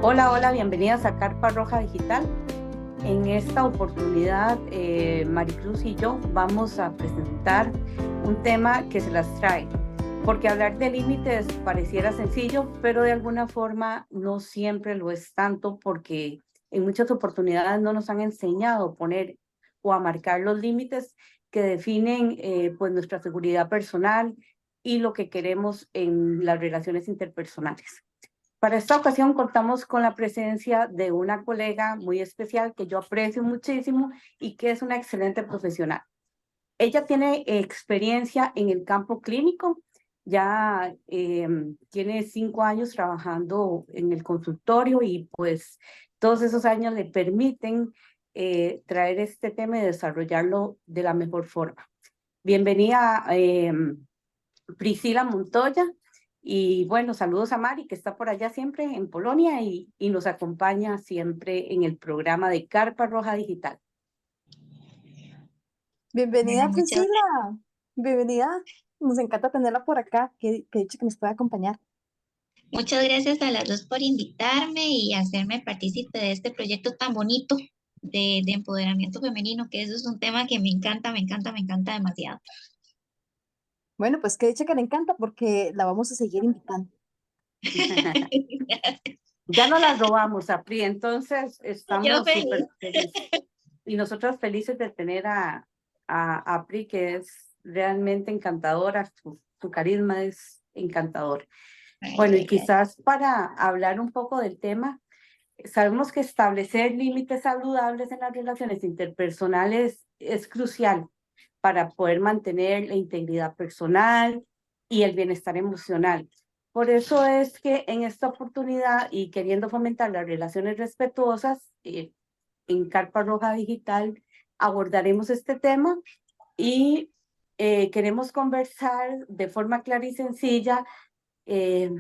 Hola, hola, bienvenidas a Carpa Roja Digital. En esta oportunidad, Maricruz y yo vamos a presentar un tema que se las trae, porque hablar de límites pareciera sencillo, pero de alguna forma no siempre lo es tanto, porque en muchas oportunidades no nos han enseñado a poner o a marcar los límites que definen pues nuestra seguridad personal y lo que queremos en las relaciones interpersonales. Para esta ocasión contamos con la presencia de una colega muy especial que yo aprecio muchísimo y que es una excelente profesional. Ella tiene experiencia en el campo clínico, ya tiene 5 años trabajando en el consultorio y pues todos esos años le permiten traer este tema y desarrollarlo de la mejor forma. Bienvenida, Priscila Montoya. Y bueno, saludos a Mari, que está por allá siempre en Polonia y nos acompaña siempre en el programa de Carpa Roja Digital. Bueno, Bienvenida, Priscila. Bienvenida. Nos encanta tenerla por acá. Que dicho que nos puede acompañar. muchas gracias a las dos por invitarme y hacerme partícipe de este proyecto tan bonito de empoderamiento femenino, que eso es un tema que me encanta, me encanta, me encanta demasiado. Bueno, pues que dicho que le encanta porque la vamos a seguir invitando. Ya no las robamos, Apri, entonces Yo estamos súper feliz. felices. Y nosotros felices de tener a Apri, que es realmente encantadora, su carisma es encantador. Ay, Bueno, y gracias. quizás para hablar un poco del tema, sabemos que establecer límites saludables en las relaciones interpersonales es crucial para poder mantener la integridad personal y el bienestar emocional. Por eso es que en esta oportunidad y queriendo fomentar las relaciones respetuosas, en Carpa Roja Digital abordaremos este tema y queremos conversar de forma clara y sencilla eh,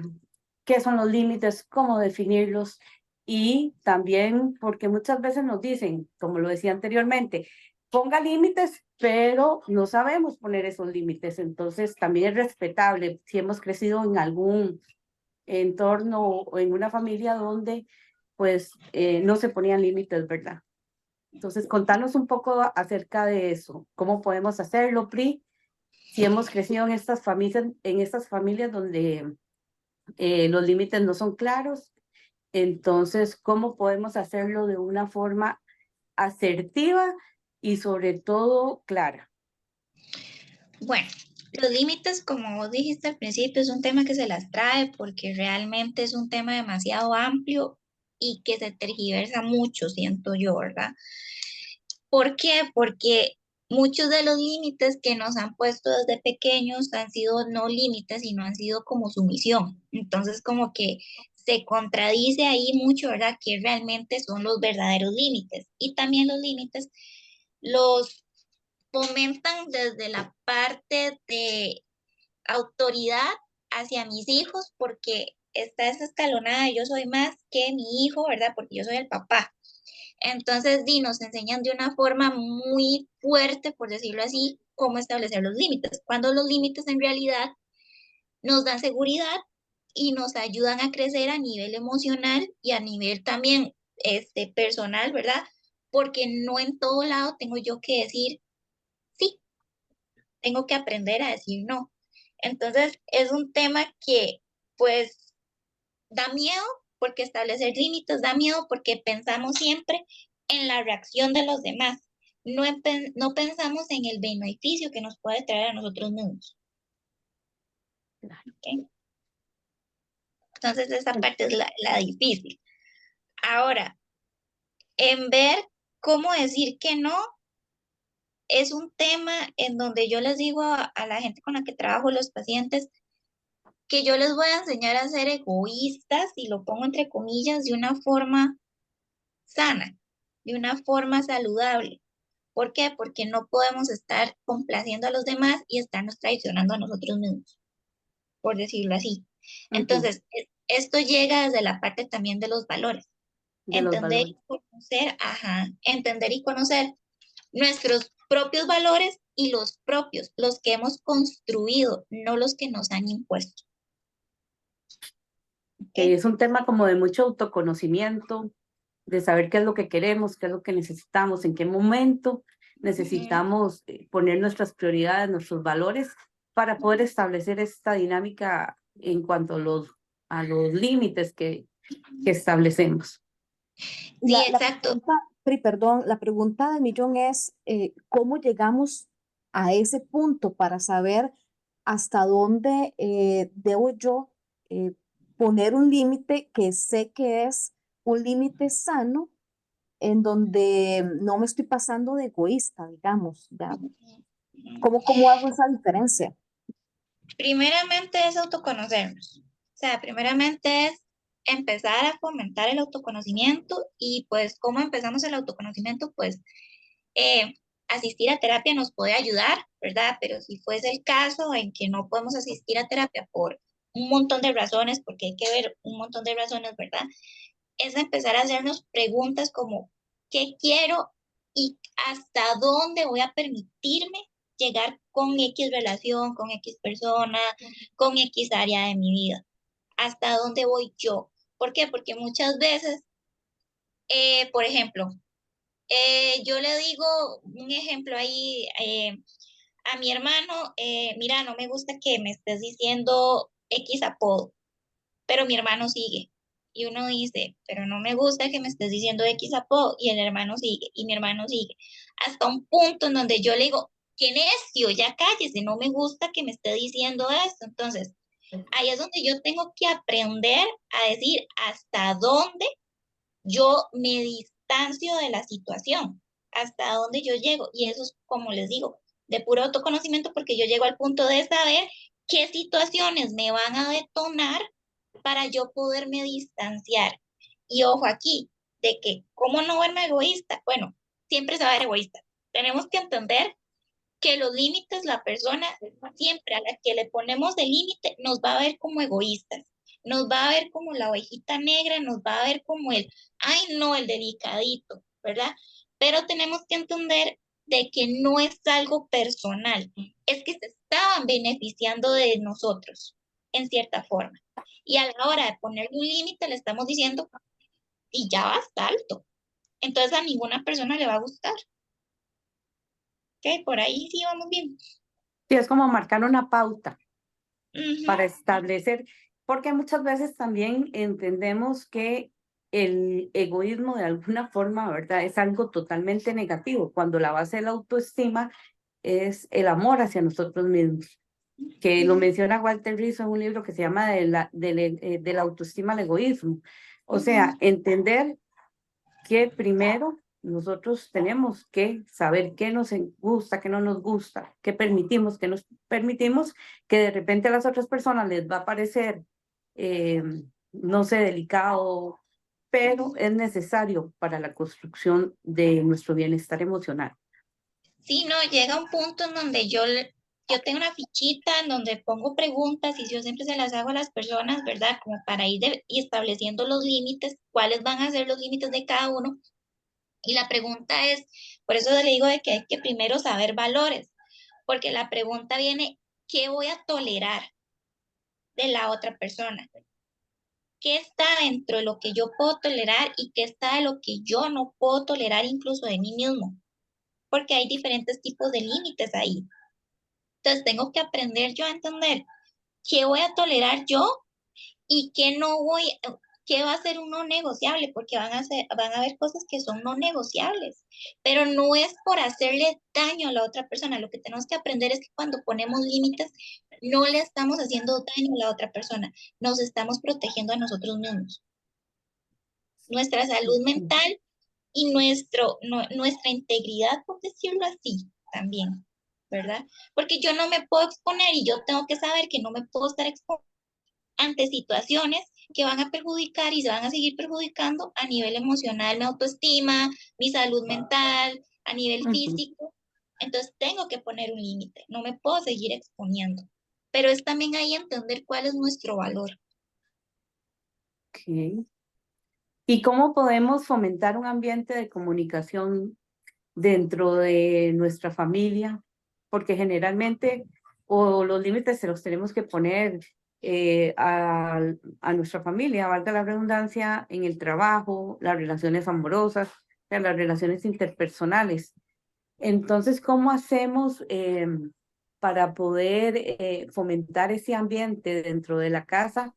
qué son los límites, cómo definirlos y también porque muchas veces nos dicen, como lo decía anteriormente, ponga límites, pero no sabemos poner esos límites. Entonces también es respetable si hemos crecido en algún entorno o en una familia donde pues no se ponían límites, ¿verdad? Entonces, contanos un poco acerca de eso, cómo podemos hacerlo, Pri, si hemos crecido en estas familias donde los límites no son claros. Entonces, ¿cómo podemos hacerlo de una forma asertiva y sobre todo clara? Bueno, los límites, como vos dijiste al principio, es un tema que se las trae porque realmente es un tema demasiado amplio y que se tergiversa mucho, siento yo, ¿verdad? ¿Por qué? Porque muchos de los límites que nos han puesto desde pequeños han sido no límites, sino han sido como sumisión. Entonces, como que se contradice ahí mucho, ¿verdad? Que realmente son los verdaderos límites. Y también los límites los fomentan desde la parte de autoridad hacia mis hijos, porque está esa escalonada, yo soy más que mi hijo, ¿verdad? Porque yo soy el papá. Entonces, nos enseñan de una forma muy fuerte, por decirlo así, cómo establecer los límites, cuando los límites en realidad nos dan seguridad y nos ayudan a crecer a nivel emocional y a nivel también personal, ¿verdad? Porque no en todo lado tengo yo que decir sí, tengo que aprender a decir no. Entonces, es un tema que, pues, da miedo porque establecer límites da miedo porque pensamos siempre en la reacción de los demás. No pensamos en el beneficio que nos puede traer a nosotros mismos. ¿Okay? Entonces, esa parte es la difícil. Ahora, en ver cómo decir que no, es un tema en donde yo les digo a la gente con la que trabajo, los pacientes, que yo les voy a enseñar a ser egoístas, y lo pongo entre comillas, de una forma sana, de una forma saludable. ¿Por qué? Porque no podemos estar complaciendo a los demás y estarnos traicionando a nosotros mismos, por decirlo así. Ujú, Entonces, esto llega desde la parte también de los valores. de los Entender valores. y conocer, entender y conocer nuestros propios valores y los propios, los que hemos construido, no los que nos han impuesto. que es un tema como de mucho autoconocimiento, de saber qué es lo que queremos, qué es lo que necesitamos, en qué momento necesitamos poner nuestras prioridades, nuestros valores para poder establecer esta dinámica en cuanto a los límites que establecemos. Y Sí, la exacto. pregunta, Pri, perdón, la pregunta del millón es, ¿cómo llegamos a ese punto para saber hasta dónde debo yo eh, poner un límite que sé que es un límite sano, en donde no me estoy pasando de egoísta, digamos, ¿ya? ¿Cómo hago esa diferencia? Primeramente es autoconocernos. O sea, primeramente es empezar a fomentar el autoconocimiento y pues cómo empezamos el autoconocimiento, pues eh, asistir a terapia nos puede ayudar, ¿verdad? Pero si fuese el caso en que no podemos asistir a terapia por un montón de razones, porque hay que ver un montón de razones, ¿verdad? Es empezar a hacernos preguntas como, ¿qué quiero y hasta dónde voy a permitirme llegar con X relación, con X persona, con X área de mi vida? ¿Hasta dónde voy yo? ¿Por qué? Porque muchas veces, por ejemplo, yo le digo un ejemplo ahí a mi hermano, mira, no me gusta que me estés diciendo X apodo, pero mi hermano sigue. Y uno dice, pero no me gusta que me estés diciendo X apodo, y el hermano sigue, y mi hermano sigue. Hasta un punto en donde yo le digo, qué necio, ya cállese, no me gusta que me esté diciendo esto. Entonces, ahí es donde yo tengo que aprender a decir hasta dónde yo me distancio de la situación, hasta dónde yo llego. Y eso es, como les digo, de puro autoconocimiento, porque yo llego al punto de saber qué situaciones me van a detonar para yo poderme distanciar. Y ojo aquí, de que, ¿cómo no verme egoísta? Bueno, siempre se va a ver egoísta. Tenemos que entender que los límites, la persona siempre a la que le ponemos el límite nos va a ver como egoístas, nos va a ver como la ovejita negra, nos va a ver como el, ay no, el delicadito, ¿verdad? Pero tenemos que entender de que no es algo personal, es que se estaban beneficiando de nosotros, en cierta forma. Y a la hora de ponerle un límite le estamos diciendo, y ya basta alto. Entonces a ninguna persona le va a gustar. ¿Ok? Por ahí sí vamos bien. Sí, es como marcar una pauta para Ujú. establecer, porque muchas veces también entendemos que el egoísmo de alguna forma, ¿verdad? Es algo totalmente negativo, cuando la base de la autoestima es el amor hacia nosotros mismos, que lo menciona Walter Rizzo en un libro que se llama de la autoestima al egoísmo. O sea, entender que primero nosotros tenemos que saber qué nos gusta, qué no nos gusta, qué permitimos, qué nos permitimos, que de repente a las otras personas les va a parecer, eh, no sé, delicado, pero es necesario para la construcción de nuestro bienestar emocional. Sí, no, llega un punto en donde yo tengo una fichita en donde pongo preguntas y yo siempre se las hago a las personas, ¿verdad? Como para ir y estableciendo los límites, cuáles van a ser los límites de cada uno. Y la pregunta es, por eso le digo de que hay que primero saber valores, porque la pregunta viene, ¿qué voy a tolerar de la otra persona? ¿Qué está dentro de lo que yo puedo tolerar y qué está de lo que yo no puedo tolerar incluso de mí mismo? Porque hay diferentes tipos de límites ahí. Entonces tengo que aprender yo a entender qué voy a tolerar yo y qué no voy, qué va a ser un no negociable, porque van a haber cosas que son no negociables, pero no es por hacerle daño a la otra persona. Lo que tenemos que aprender es que cuando ponemos límites, no le estamos haciendo daño a la otra persona, nos estamos protegiendo a nosotros mismos, nuestra salud mental y nuestra integridad, por decirlo así, también, ¿verdad? Porque yo no me puedo exponer y yo tengo que saber que no me puedo estar exponiendo ante situaciones que van a perjudicar y se van a seguir perjudicando a nivel emocional, mi autoestima, mi salud mental, a nivel Ujú. físico. Entonces tengo que poner un límite, no me puedo seguir exponiendo. Pero es también ahí entender cuál es nuestro valor. Ok. ¿Y cómo podemos fomentar un ambiente de comunicación dentro de nuestra familia? Porque generalmente o los límites se los tenemos que poner a nuestra familia, valga la redundancia, en el trabajo, las relaciones amorosas, las relaciones interpersonales. Entonces, ¿cómo hacemos para poder fomentar ese ambiente dentro de la casa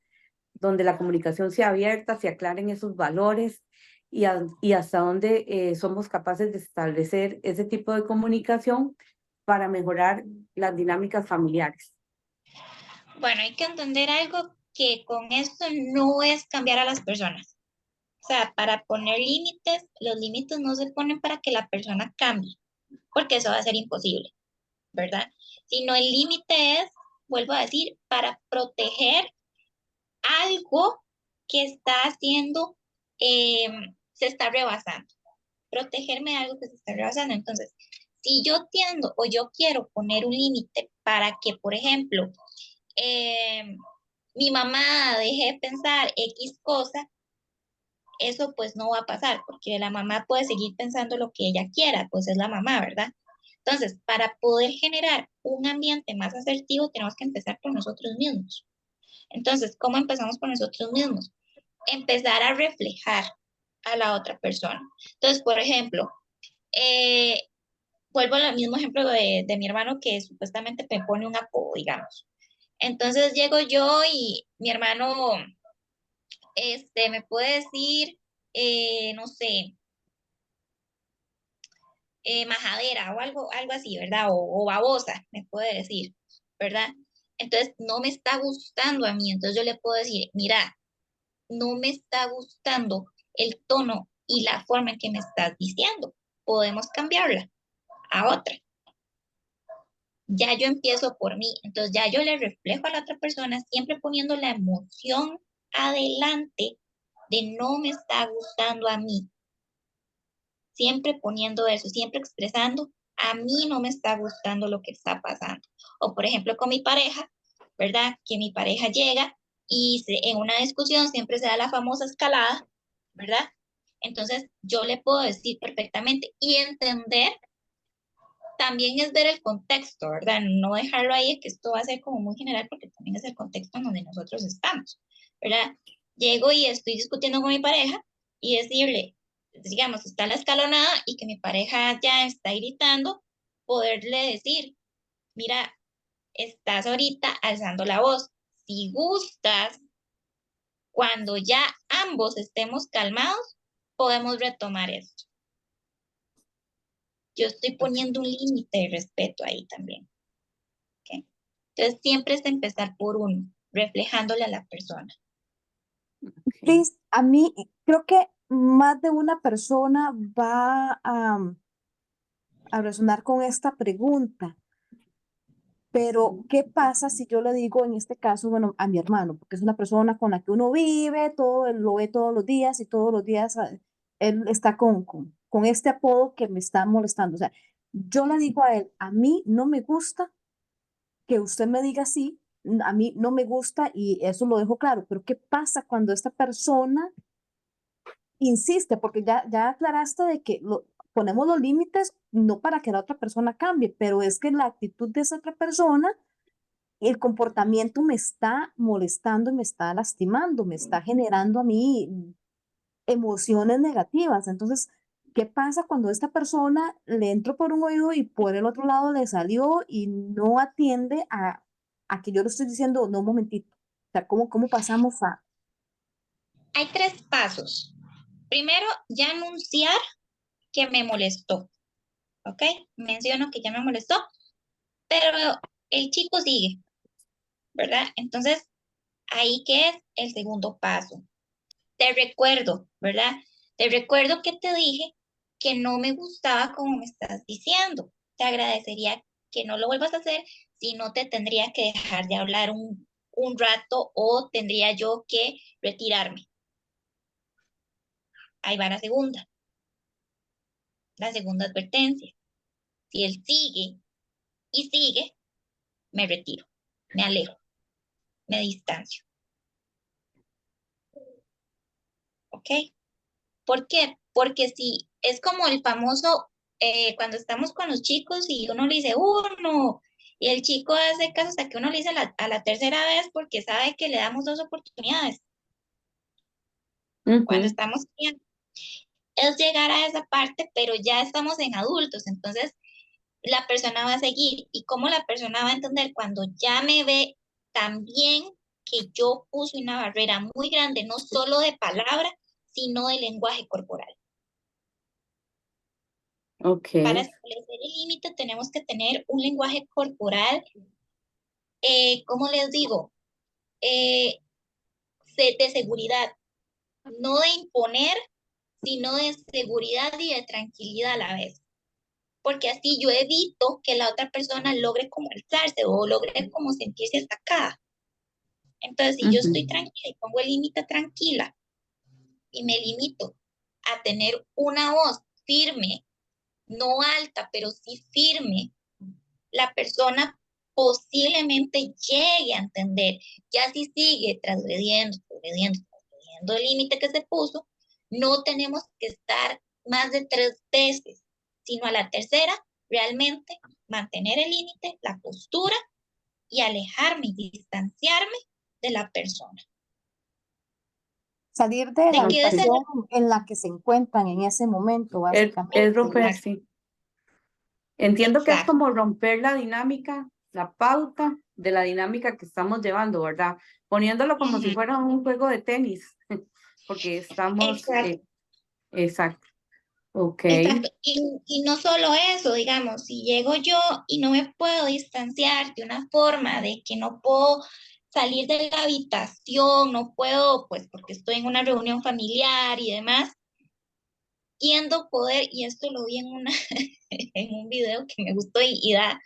donde la comunicación sea abierta, se aclaren esos valores y hasta dónde somos capaces de establecer ese tipo de comunicación para mejorar las dinámicas familiares? Bueno, hay que entender algo que con esto no es cambiar a las personas. O sea, para poner límites, los límites no se ponen para que la persona cambie, porque eso va a ser imposible, ¿verdad? Sino el límite es, vuelvo a decir, para proteger algo que está haciendo, se está rebasando. Protegerme de algo que se está rebasando. Entonces, si yo tiendo o yo quiero poner un límite para que, por ejemplo, mi mamá deje de pensar X cosa, eso pues no va a pasar, porque la mamá puede seguir pensando lo que ella quiera, pues es la mamá, ¿verdad? Entonces, para poder generar un ambiente más asertivo, tenemos que empezar por nosotros mismos. Entonces, ¿cómo empezamos por nosotros mismos? Empezar a reflejar a la otra persona. Entonces, por ejemplo, eh, vuelvo al mismo ejemplo de mi hermano que supuestamente me pone un apodo, digamos. Entonces llego yo y mi hermano me puede decir, no sé, majadera o algo así, ¿verdad? O babosa, me puede decir, ¿verdad? Entonces no me está gustando a mí, entonces yo le puedo decir, mira, no me está gustando el tono y la forma en que me estás diciendo, podemos cambiarla a otra. Ya yo empiezo por mí, entonces ya yo le reflejo a la otra persona, siempre poniendo la emoción adelante de no me está gustando a mí, siempre poniendo eso, siempre expresando, a mí no me está gustando lo que está pasando. O por ejemplo con mi pareja, ¿verdad? Que mi pareja llega y en una discusión siempre se da la famosa escalada, ¿verdad? Entonces yo le puedo decir perfectamente y entender también es ver el contexto, ¿verdad? No dejarlo ahí, que esto va a ser como muy general, porque también es el contexto en donde nosotros estamos, ¿verdad? Llego y estoy discutiendo con mi pareja y decirle, digamos, está la escalonada y que mi pareja ya está gritando, poderle decir, mira, estás ahorita alzando la voz. Si gustas, cuando ya ambos estemos calmados, podemos retomar esto. Yo estoy poniendo un límite de respeto ahí también. ¿Okay? Entonces, siempre es empezar por uno, reflejándole a la persona. Cris, a mí creo que más de una persona va a resonar con esta pregunta, pero ¿qué pasa si yo le digo en este caso, bueno, a mi hermano, porque es una persona con la que uno vive, todo, él lo ve todos los días y todos los días él está con este apodo que me está molestando? O sea, yo le digo a él, a mí no me gusta que usted me diga así, a mí no me gusta y eso lo dejo claro, pero ¿qué pasa cuando esta persona insiste? Porque ya aclaraste de que ponemos los límites no para que la otra persona cambie, pero es que la actitud de esa otra persona, el comportamiento me está molestando y me está lastimando, me está generando a mí emociones negativas. Entonces, ¿qué pasa cuando esta persona le entró por un oído y por el otro lado le salió y no atiende a que yo le estoy diciendo, no, un momentito? O sea, ¿cómo pasamos a... Hay 3 pasos. Primero, ya anunciar que me molestó, ¿ok? Menciono que ya me molestó, pero el chico sigue, ¿verdad? Entonces, ahí que es el segundo paso. Te recuerdo, ¿verdad? Te recuerdo que te dije que no me gustaba como me estás diciendo. Te agradecería que no lo vuelvas a hacer, si no te tendría que dejar de hablar un rato o tendría yo que retirarme. Ahí va la segunda advertencia. Si él sigue y sigue, me retiro, me alejo, me distancio. ¿Ok? ¿Por qué? Porque si es como el famoso, cuando estamos con los chicos y uno le dice, uno, Y el chico hace caso hasta que uno le dice a la tercera vez porque sabe que le damos 2 oportunidades cuando Ujú. estamos bien. Es llegar a esa parte, pero ya estamos en adultos, entonces la persona va a seguir. ¿Y cómo la persona va a entender cuando ya me ve también que yo puse una barrera muy grande, no solo de palabra, sino de lenguaje corporal? Ok, Para establecer el límite tenemos que tener un lenguaje corporal, ¿cómo les digo? Eh, de seguridad, no de imponer, sino de seguridad y de tranquilidad a la vez. Porque así yo evito que la otra persona logre como alzarse o logre como sentirse atacada. Entonces, si yo estoy ujú, tranquila y pongo el límite tranquila y me limito a tener una voz firme, no alta, pero sí firme, la persona posiblemente llegue a entender. Ya si sigue transgrediendo el límite que se puso, no tenemos que estar más de 3 veces, sino a la tercera, realmente mantener el límite, la postura y alejarme y distanciarme de la persona. Salir de la De que ese... ok. habitación en la que se encuentran en ese momento, Es básicamente. romper, Exacto, sí. Entiendo que es exacto. como romper la dinámica, la pauta de la dinámica que estamos llevando, ¿verdad? Poniéndolo como si Ujú, fuera un juego de tenis, porque estamos, exacto. exacto, ok, Exacto, y no solo eso, digamos, si llego yo y no me puedo distanciar de una forma de que no puedo salir de la habitación, no puedo, pues porque estoy en una reunión familiar y demás, tiendo poder, y esto lo vi en en un video que me gustó y ha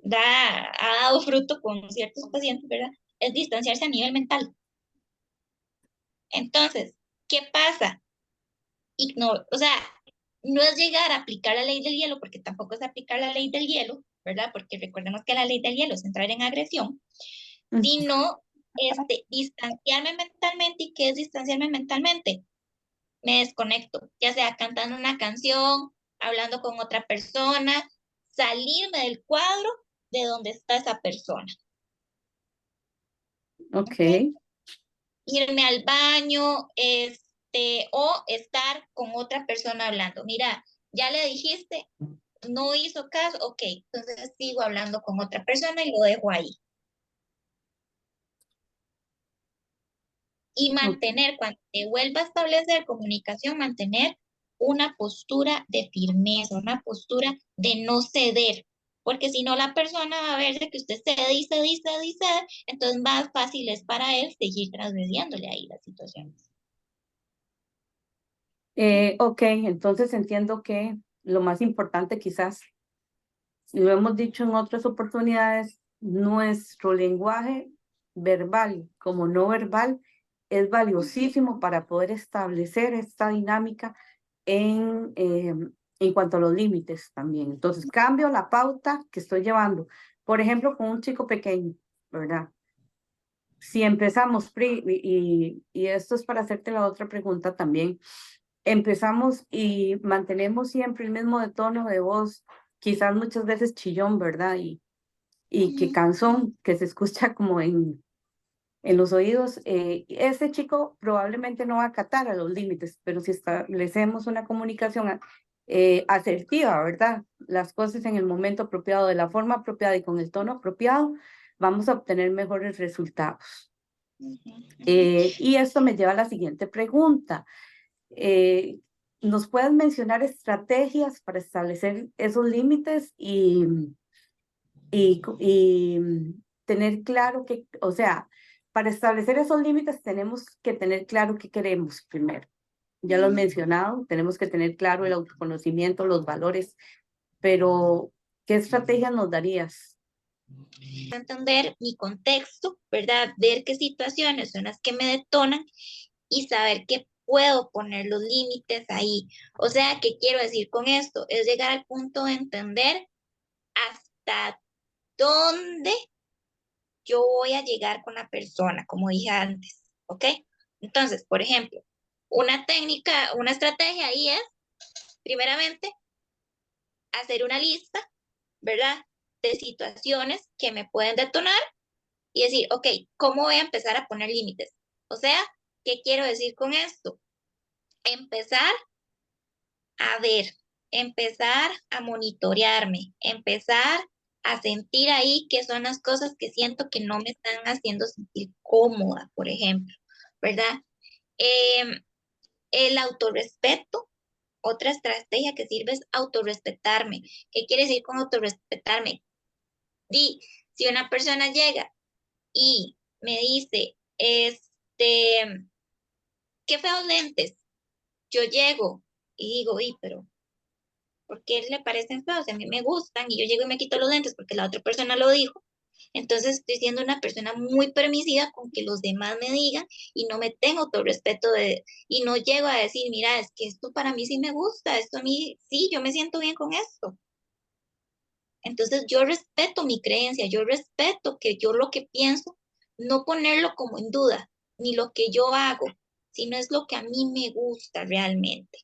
dado fruto con ciertos pacientes, ¿verdad? Es distanciarse a nivel mental. Entonces, ¿qué pasa? O sea, no es llegar a aplicar la ley del hielo, porque tampoco es aplicar la ley del hielo, ¿verdad? Porque recordemos que la ley del hielo es entrar en agresión, ujú, sino distanciarme mentalmente. ¿Y qué es distanciarme mentalmente? Me desconecto, ya sea cantando una canción, hablando con otra persona, salirme del cuadro de donde está esa persona, ok, ¿ok? Irme al baño, o estar con otra persona hablando. Mira, ya le dijiste, no hizo caso, ok, entonces sigo hablando con otra persona y lo dejo ahí. Y ok. mantener, cuando se vuelva a establecer comunicación, mantener una postura de firmeza, una postura de no ceder, porque si no la persona va a ver que usted cede y cede y cede y cede, entonces más fácil es para él seguir transgrediéndole ahí las situaciones. Ok, entonces entiendo que lo más importante quizás, y lo hemos dicho en otras oportunidades, nuestro lenguaje verbal como no verbal es valiosísimo para poder establecer esta dinámica en cuanto a los límites también. Entonces, cambio la pauta que estoy llevando. Por ejemplo, con un chico pequeño, ¿verdad? Si empezamos, y esto es para hacerte la otra pregunta también, empezamos y mantenemos siempre el mismo de tono de voz, quizás muchas veces chillón, ¿verdad? Y que Ujú. cansón, que se escucha como en los oídos, ese chico probablemente no va a acatar a los límites, pero si establecemos una comunicación asertiva, ¿verdad? Las cosas en el momento apropiado, de la forma apropiada y con el tono apropiado, vamos a obtener mejores resultados. Ujú, ujú. Y esto me lleva a la siguiente pregunta. Eh, ¿Nos puedes mencionar estrategias para establecer esos límites y tener claro que, o sea, para establecer esos límites tenemos que tener claro qué queremos primero? Ya lo has Ujú. mencionado, tenemos que tener claro el autoconocimiento, los valores, pero ¿qué estrategias nos darías? Entender mi contexto, ¿verdad? Ver qué situaciones son las que me detonan y saber que puedo poner los límites ahí. O sea, ¿qué quiero decir con esto? Es llegar al punto de entender hasta dónde yo voy a llegar con la persona, como dije antes, ¿ok? Entonces, por ejemplo, una técnica, una estrategia ahí es, primeramente, hacer una lista, ¿verdad? de situaciones que me pueden detonar y decir, ok, ¿cómo voy a empezar a poner límites? O sea, ¿qué quiero decir con esto? Empezar a ver, empezar a monitorearme, empezar a sentir ahí qué son las cosas que siento que no me están haciendo sentir cómoda, por ejemplo, ¿verdad? Em, el autorrespeto, otra estrategia que sirve es autorrespetarme. ¿Qué quiere decir con autorrespetarme? Si una persona llega y me dice, qué feos lentes, yo llego y digo, pero ¿por qué le parecen feos? A mí me gustan y yo llego y me quito los lentes porque la otra persona lo dijo. Entonces estoy siendo una persona muy permisiva con que los demás me digan y no me tengo todo respeto y no llego a decir, mira, es que esto para mí sí me gusta, esto a mí sí, yo me siento bien con esto. Entonces yo respeto mi creencia, yo respeto que yo lo que pienso, no ponerlo como en duda, ni lo que yo hago, sino es lo que a mí me gusta realmente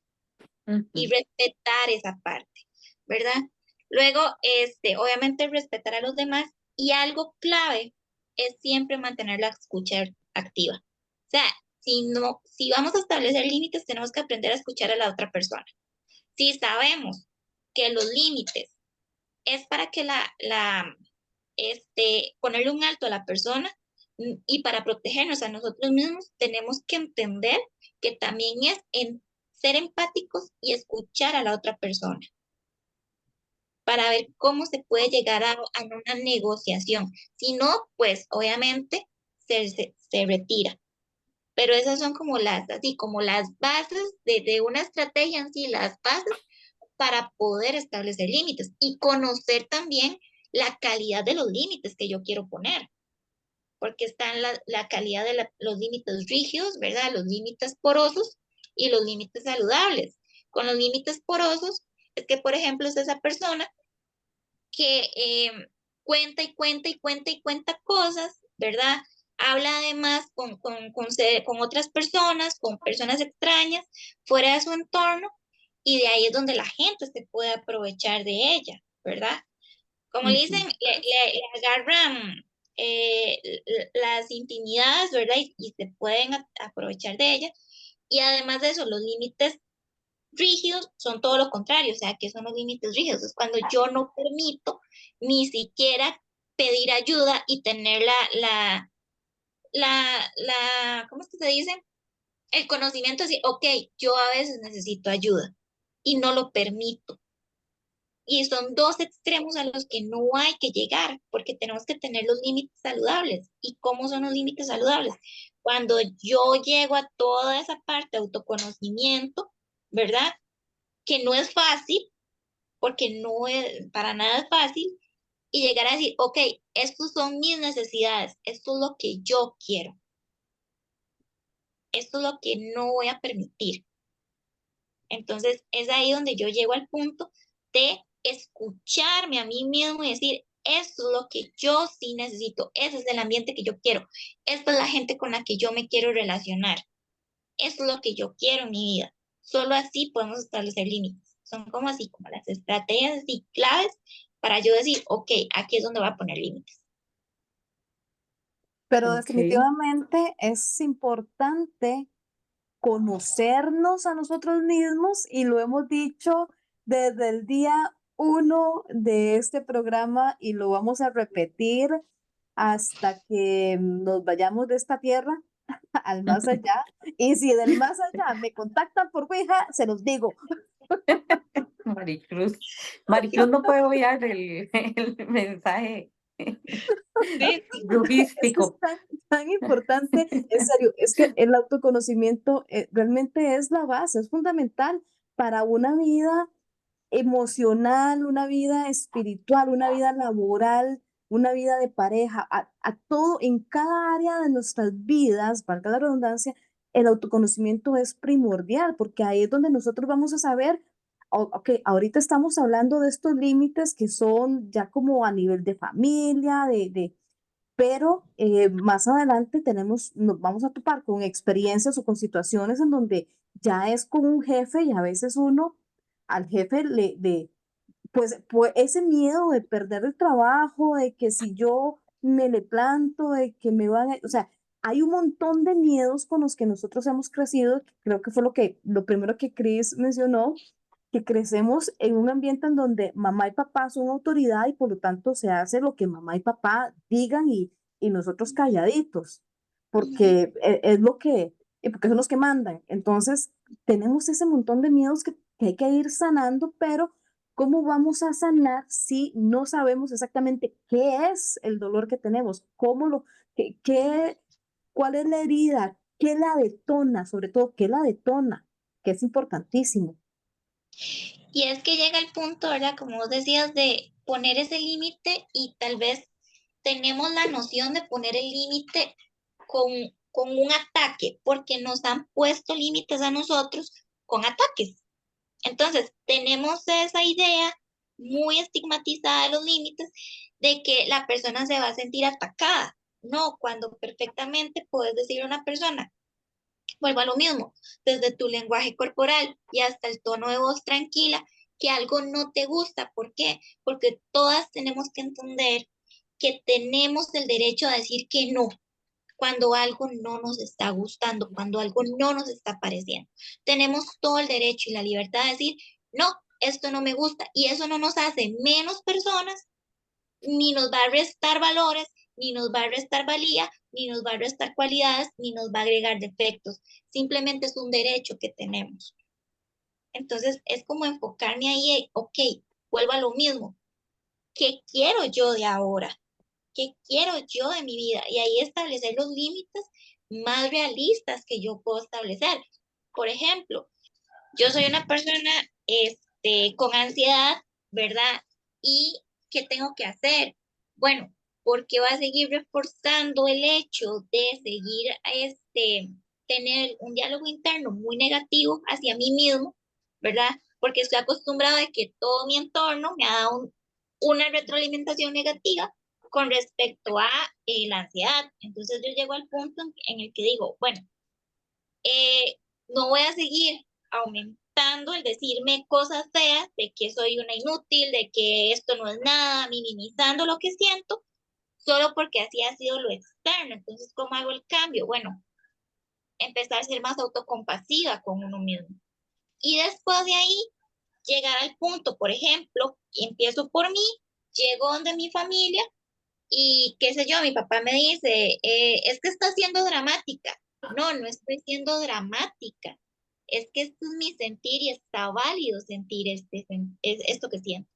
y respetar esa parte, ¿verdad? Luego, obviamente respetar a los demás y algo clave es siempre mantener la escucha activa. O sea, si vamos a establecer límites, tenemos que aprender a escuchar a la otra persona. Si sabemos que los límites es para que ponerle un alto a la persona y para protegernos a nosotros mismos, tenemos que entender que también es ser empáticos y escuchar a la otra persona para ver cómo se puede llegar a una negociación. Si no, pues obviamente se retira. Pero esas son como como las bases de una estrategia en sí, las bases para poder establecer límites y conocer también la calidad de los límites que yo quiero poner, porque están la calidad de los límites rígidos, ¿verdad? Los límites porosos y los límites saludables. Con los límites porosos es que, por ejemplo, es esa persona que cuenta y cuenta y cuenta y cuenta cosas, ¿verdad? Habla además con otras personas, con personas extrañas, fuera de su entorno, y de ahí es donde la gente se puede aprovechar de ella, ¿verdad? Como le dicen, le agarran las intimidades, ¿verdad? Y se pueden aprovechar de ella. Y además de eso, los límites rígidos son todo lo contrario, o sea, que son los límites rígidos? Es cuando yo no permito ni siquiera pedir ayuda y tener ¿cómo es que se dice? El conocimiento de decir, ok, yo a veces necesito ayuda y no lo permito. Y son dos extremos a los que no hay que llegar, porque tenemos que tener los límites saludables. ¿Y cómo son los límites saludables? Cuando yo llego a toda esa parte de autoconocimiento, ¿verdad? Que no es fácil, porque no es, para nada es fácil, y llegar a decir, ok, estos son mis necesidades, esto es lo que yo quiero, esto es lo que no voy a permitir. Entonces es ahí donde yo llego al punto de escucharme a mí mismo y decir, esto es lo que yo sí necesito, ese es el ambiente que yo quiero, esta es la gente con la que yo me quiero relacionar, esto es lo que yo quiero en mi vida. Solo así podemos establecer límites. Son como así, como las estrategias y claves para yo decir, ok, aquí es donde voy a poner límites. Pero Ok. definitivamente es importante conocernos a nosotros mismos y lo hemos dicho desde el día uno de este programa y lo vamos a repetir hasta que nos vayamos de esta tierra al más allá. Y si del más allá me contactan por Ouija, se los digo. Maricruz. Maricruz no puede obviar el mensaje Sí, Es que es brujístico. tan importante, en serio, es que el autoconocimiento realmente es la base, es fundamental para una vida emocional, una vida espiritual, una vida laboral, una vida de pareja, a todo, en cada área de nuestras vidas, valga la redundancia, el autoconocimiento es primordial, porque ahí es donde nosotros vamos a saber, ok, ahorita estamos hablando de estos límites que son ya como a nivel de familia, pero más adelante nos vamos a topar con experiencias o con situaciones en donde ya es con un jefe y a veces uno al jefe pues ese miedo de perder el trabajo, de que si yo me le planto, de que me van a, o sea, hay un montón de miedos con los que nosotros hemos crecido, que creo que fue lo primero que Chris mencionó, que crecemos en un ambiente en donde mamá y papá son autoridad y por lo tanto se hace lo que mamá y papá digan y nosotros calladitos, Ujú. porque es lo que, y porque son los que mandan. Entonces, tenemos ese montón de miedos que hay que ir sanando, pero ¿cómo vamos a sanar si no sabemos exactamente qué es el dolor que tenemos? Qué, qué, cuál es la herida? ¿Qué la detona? Sobre todo, ¿qué la detona? Que es importantísimo. Y es que llega el punto, ¿verdad? Como vos decías, de poner ese límite y tal vez tenemos la noción de poner el límite con un ataque, porque nos han puesto límites a nosotros con ataques. Entonces, tenemos esa idea muy estigmatizada de los límites de que la persona se va a sentir atacada. No, cuando perfectamente puedes decir a una persona, vuelvo a lo mismo, desde tu lenguaje corporal y hasta el tono de voz tranquila, que algo no te gusta. ¿Por qué? Porque todas tenemos que entender que tenemos el derecho a decir que no cuando algo no nos está gustando, cuando algo no nos está pareciendo. Tenemos todo el derecho y la libertad de decir, no, esto no me gusta y eso no nos hace menos personas, ni nos va a restar valores, ni nos va a restar valía, ni nos va a restar cualidades, ni nos va a agregar defectos. Simplemente es un derecho que tenemos. Entonces es como enfocarme ahí, ok, vuelvo a lo mismo. ¿Qué quiero yo de ahora? ¿Qué quiero yo de mi vida? Y ahí establecer los límites más realistas que yo puedo establecer. Por ejemplo, yo soy una persona con ansiedad, ¿verdad? ¿Y qué tengo que hacer? Bueno, porque va a seguir reforzando el hecho de seguir tener un diálogo interno muy negativo hacia mí mismo, ¿verdad? Porque estoy acostumbrado a que todo mi entorno me ha dado una retroalimentación negativa con respecto a la ansiedad. Entonces yo llego al punto en el que digo, bueno, no voy a seguir aumentando el decirme cosas feas de que soy una inútil, de que esto no es nada, minimizando lo que siento, solo porque así ha sido lo externo. Entonces, ¿cómo hago el cambio? Bueno, empezar a ser más autocompasiva con uno mismo. Y después de ahí, llegar al punto, por ejemplo, empiezo por mí, llego donde mi familia y qué sé yo, mi papá me dice, es que estás siendo dramática. No, no estoy siendo dramática. Es que esto es mi sentir y está válido sentir esto que siento.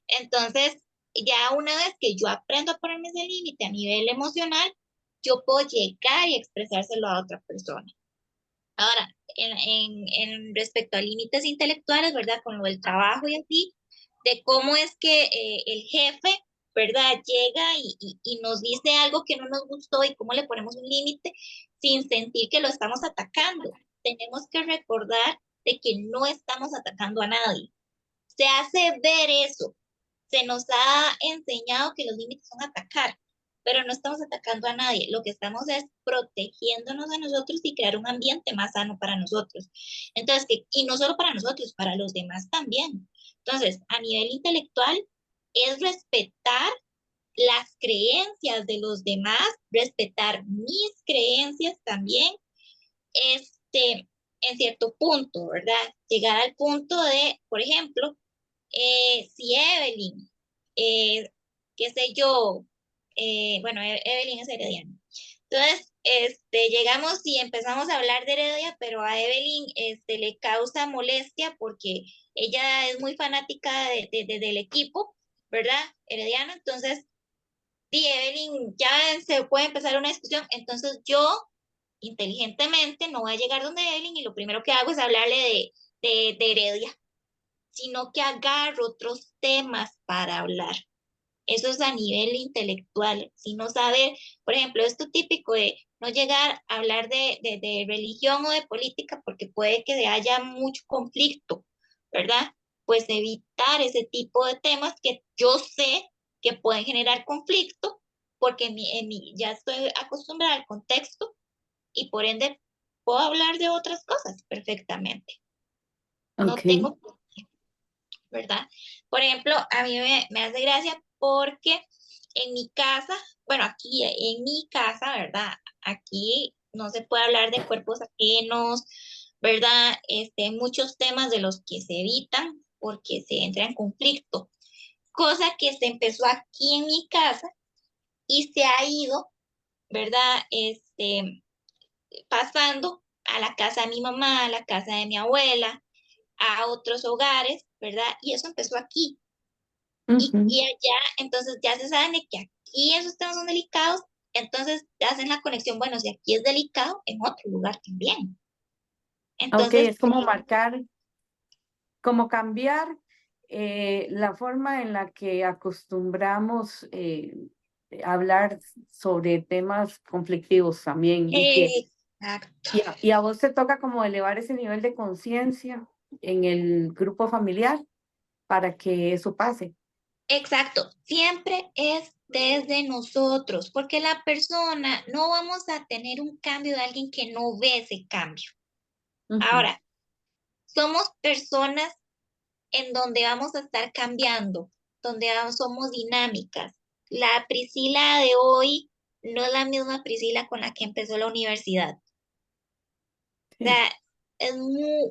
Entonces, ya una vez que yo aprendo a ponerme ese límite a nivel emocional, yo puedo llegar y expresárselo a otra persona. Ahora, en respecto a límites intelectuales, ¿verdad? Con lo del trabajo y así, de cómo es que el jefe, ¿verdad? Llega y nos dice algo que no nos gustó y cómo le ponemos un límite sin sentir que lo estamos atacando. Tenemos que recordar de que no estamos atacando a nadie. Se hace ver eso. Se nos ha enseñado que los límites son atacar, pero no estamos atacando a nadie. Lo que estamos es protegiéndonos a nosotros y crear un ambiente más sano para nosotros. Entonces, y no solo para nosotros, para los demás también. Entonces, a nivel intelectual, es respetar las creencias de los demás, respetar mis creencias también, en cierto punto, ¿verdad? Llegar al punto de, por ejemplo, si Evelyn, eh, qué sé yo, bueno, Evelyn es herediana. Entonces, llegamos y empezamos a hablar de Heredia, pero a Evelyn le causa molestia porque ella es muy fanática del equipo, ¿verdad? Herediano. Entonces, y Evelyn ya se puede empezar una discusión. Entonces, yo inteligentemente no voy a llegar donde Evelyn y lo primero que hago es hablarle de Heredia, sino que agarro otros temas para hablar. Eso es a nivel intelectual, sino saber, por ejemplo, esto típico de no llegar a hablar de religión o de política porque puede que haya mucho conflicto, ¿verdad? Pues evitar ese tipo de temas que yo sé que pueden generar conflicto porque ya estoy acostumbrada al contexto y por ende puedo hablar de otras cosas perfectamente. No Ok. tengo, ¿verdad? Por ejemplo, a mí me hace gracia porque en mi casa, bueno, aquí en mi casa, ¿verdad? Aquí no se puede hablar de cuerpos ajenos, ¿verdad? Hay muchos temas de los que se evitan porque se entra en conflicto, cosa que se empezó aquí en mi casa y se ha ido, ¿verdad? Pasando a la casa de mi mamá, a la casa de mi abuela, a otros hogares, ¿verdad? Y eso empezó aquí. Ujú. Y allá, entonces ya se saben de que aquí esos temas son delicados, entonces hacen la conexión, bueno, si aquí es delicado, en otro lugar también. Ok, Entonces, es como marcar, como cambiar la forma en la que acostumbramos hablar sobre temas conflictivos también exacto, y a vos te toca como elevar ese nivel de conciencia en el grupo familiar para que eso pase. exacto, siempre es desde nosotros, porque la persona, no vamos a tener un cambio de alguien que no ve ese cambio. Ujú. Ahora, somos personas en donde vamos a estar cambiando, donde somos dinámicas. La Priscila de hoy no es la misma Priscila con la que empezó la universidad. O Sí. sea,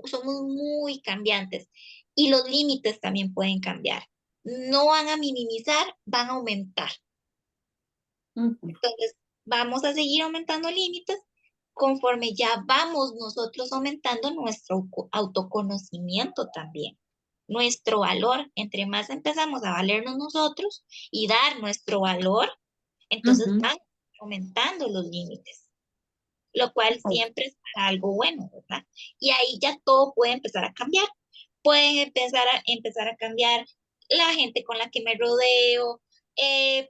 somos muy cambiantes y los límites también pueden cambiar. No van a minimizar, van a aumentar. Ujú. Entonces, vamos a seguir aumentando límites conforme ya vamos nosotros aumentando nuestro autoconocimiento también, nuestro valor. Entre más empezamos a valernos nosotros y dar nuestro valor, entonces Ujú. van aumentando los límites, lo cual Ok. siempre es para algo bueno, ¿verdad? Y ahí ya todo puede empezar a cambiar. Pueden empezar a cambiar la gente con la que me rodeo,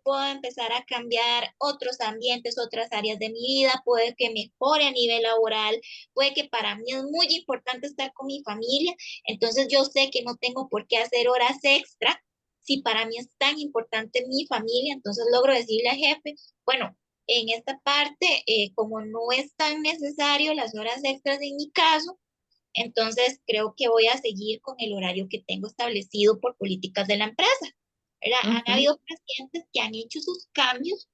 puedo empezar a cambiar otros ambientes, otras áreas de mi vida, puede que mejore a nivel laboral, puede que para mí es muy importante estar con mi familia, entonces yo sé que no tengo por qué hacer horas extra. Si para mí es tan importante mi familia, entonces logro decirle al jefe, bueno, en esta parte, como no es tan necesario las horas extras en mi caso, entonces creo que voy a seguir con el horario que tengo establecido por políticas de la empresa, ¿verdad? Han Ujú. habido pacientes que han hecho sus cambios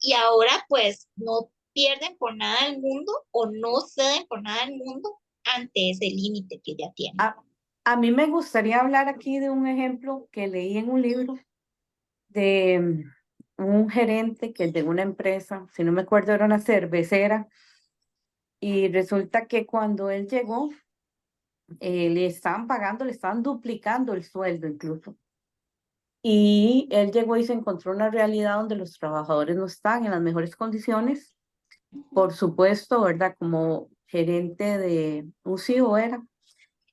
y ahora pues no pierden por nada el mundo o no ceden por nada el mundo ante ese límite que ya tienen. A, a mí me gustaría hablar aquí de un ejemplo que leí en un libro de un gerente que es de una empresa, si no me acuerdo, era una cervecera, y resulta que cuando él llegó, le estaban pagando, le estaban duplicando el sueldo incluso. Y él llegó y se encontró una realidad donde los trabajadores no están en las mejores condiciones. Por supuesto, ¿verdad? Como gerente de UCIO era,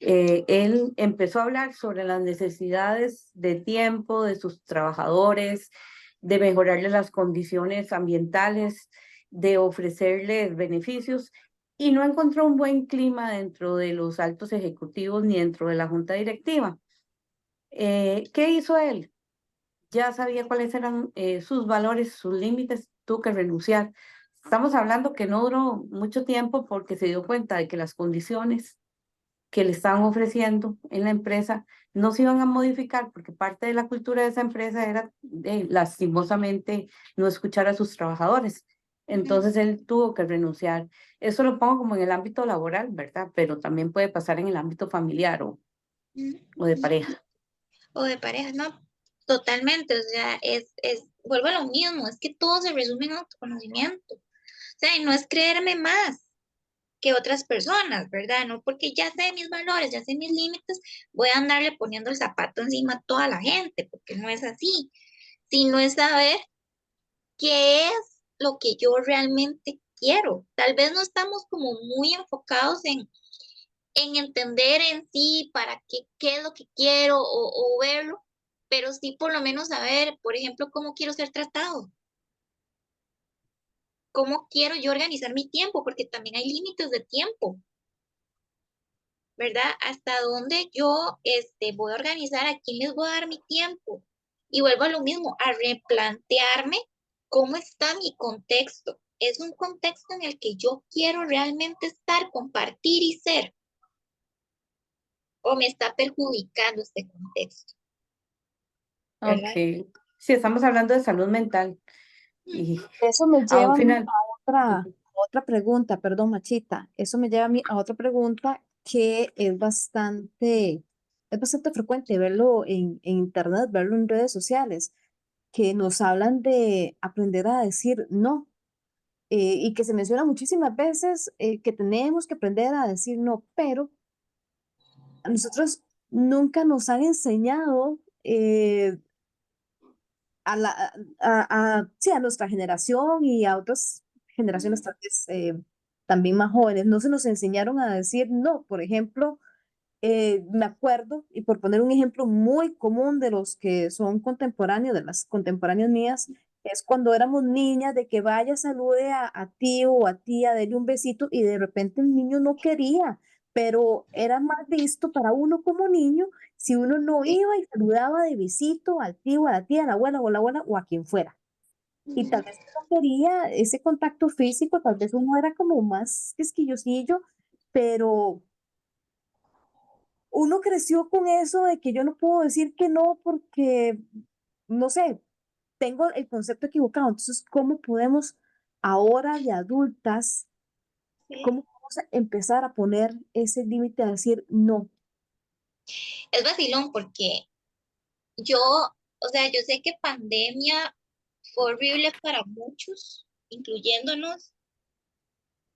él empezó a hablar sobre las necesidades de tiempo de sus trabajadores, de mejorarles las condiciones ambientales, de ofrecerles beneficios y no encontró un buen clima dentro de los altos ejecutivos ni dentro de la junta directiva. ¿Qué hizo él? Ya sabía cuáles eran sus valores, sus límites, tuvo que renunciar. Estamos hablando que no duró mucho tiempo porque se dio cuenta de que las condiciones que le estaban ofreciendo en la empresa no se iban a modificar porque parte de la cultura de esa empresa era lastimosamente no escuchar a sus trabajadores. Entonces él tuvo que renunciar. Eso lo pongo como en el ámbito laboral, ¿verdad? Pero también puede pasar en el ámbito familiar o de pareja. O de pareja, no, totalmente, o sea, vuelvo a lo mismo, es que todo se resume en autoconocimiento, o sea, y no es creerme más que otras personas, ¿verdad? No porque ya sé mis valores, ya sé mis límites, voy a andarle poniendo el zapato encima a toda la gente, porque no es así, sino es saber qué es lo que yo realmente quiero. Tal vez no estamos como muy enfocados en entender en sí para qué es lo que quiero o verlo, pero sí por lo menos saber, por ejemplo, cómo quiero ser tratado, cómo quiero yo organizar mi tiempo, porque también hay límites de tiempo. ¿Verdad? Hasta dónde yo voy a organizar, a quién les voy a dar mi tiempo. Y vuelvo a lo mismo, a replantearme cómo está mi contexto. Es un contexto en el que yo quiero realmente estar, compartir y ser. o me está perjudicando este contexto, ¿verdad? Ok. Sí, estamos hablando de salud mental y Eso me a lleva un a mí final. Ujú. a otra pregunta, perdón, Machita. Eso me lleva a mí a otra pregunta que es bastante frecuente verlo en internet, verlo en redes sociales, que nos hablan de aprender a decir no, y que se menciona muchísimas veces que tenemos que aprender a decir no, pero a nosotros nunca nos han enseñado a sí, a nuestra generación y a otras generaciones tal vez también más jóvenes, no se nos enseñaron a decir no. Por ejemplo, me acuerdo, y por poner un ejemplo muy común de los que son contemporáneos, de las contemporáneas mías, es cuando éramos niñas, de que vaya, salude a tío o a tía, dele un besito, y de repente el niño no quería, pero era mal visto para uno como niño si uno no Sí. iba y saludaba de besito al tío, a la tía, a la abuela o a quien fuera. Y tal Ujú. vez no quería ese contacto físico, tal vez uno era como más quisquillosillo, pero uno creció con eso de que yo no puedo decir que no porque, no sé, tengo el concepto equivocado. Entonces, ¿cómo podemos ahora de adultas, Sí. cómo vamos a empezar a poner ese límite a decir no? Es vacilón porque yo, o sea, yo sé que pandemia fue horrible para muchos, incluyéndonos,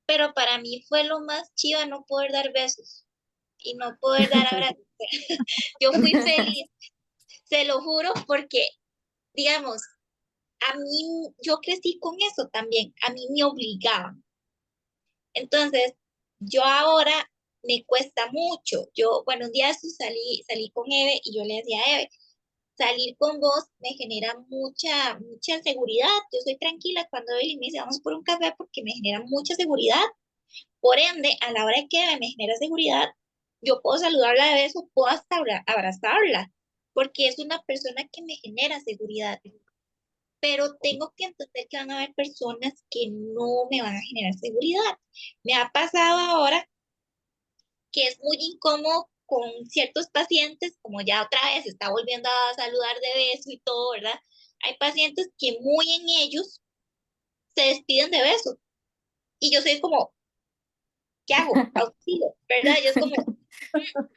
pero para mí fue lo más chiva no poder dar besos y no poder dar abrazos. Yo fui feliz, se lo juro, porque, digamos, a mí, yo crecí con eso también, a mí me obligaban. Entonces, yo ahora me cuesta mucho. Yo, bueno, un día de estos salí con Eve y yo le decía a Eve, salir con vos me genera mucha seguridad. Yo soy tranquila cuando Eve me dice, vamos por un café porque me genera mucha seguridad. Por ende, a la hora de que Eve me genera seguridad, yo puedo saludarla de beso, puedo hasta abrazarla, porque es una persona que me genera seguridad. Pero tengo que entender que van a haber personas que no me van a generar seguridad. Me ha pasado ahora que es muy incómodo con ciertos pacientes, como ya otra vez está volviendo a saludar de beso y todo, ¿verdad? Hay pacientes que muy en ellos se despiden de besos y yo soy como, ¿qué hago? Auxilio, ¿verdad? Yo es como,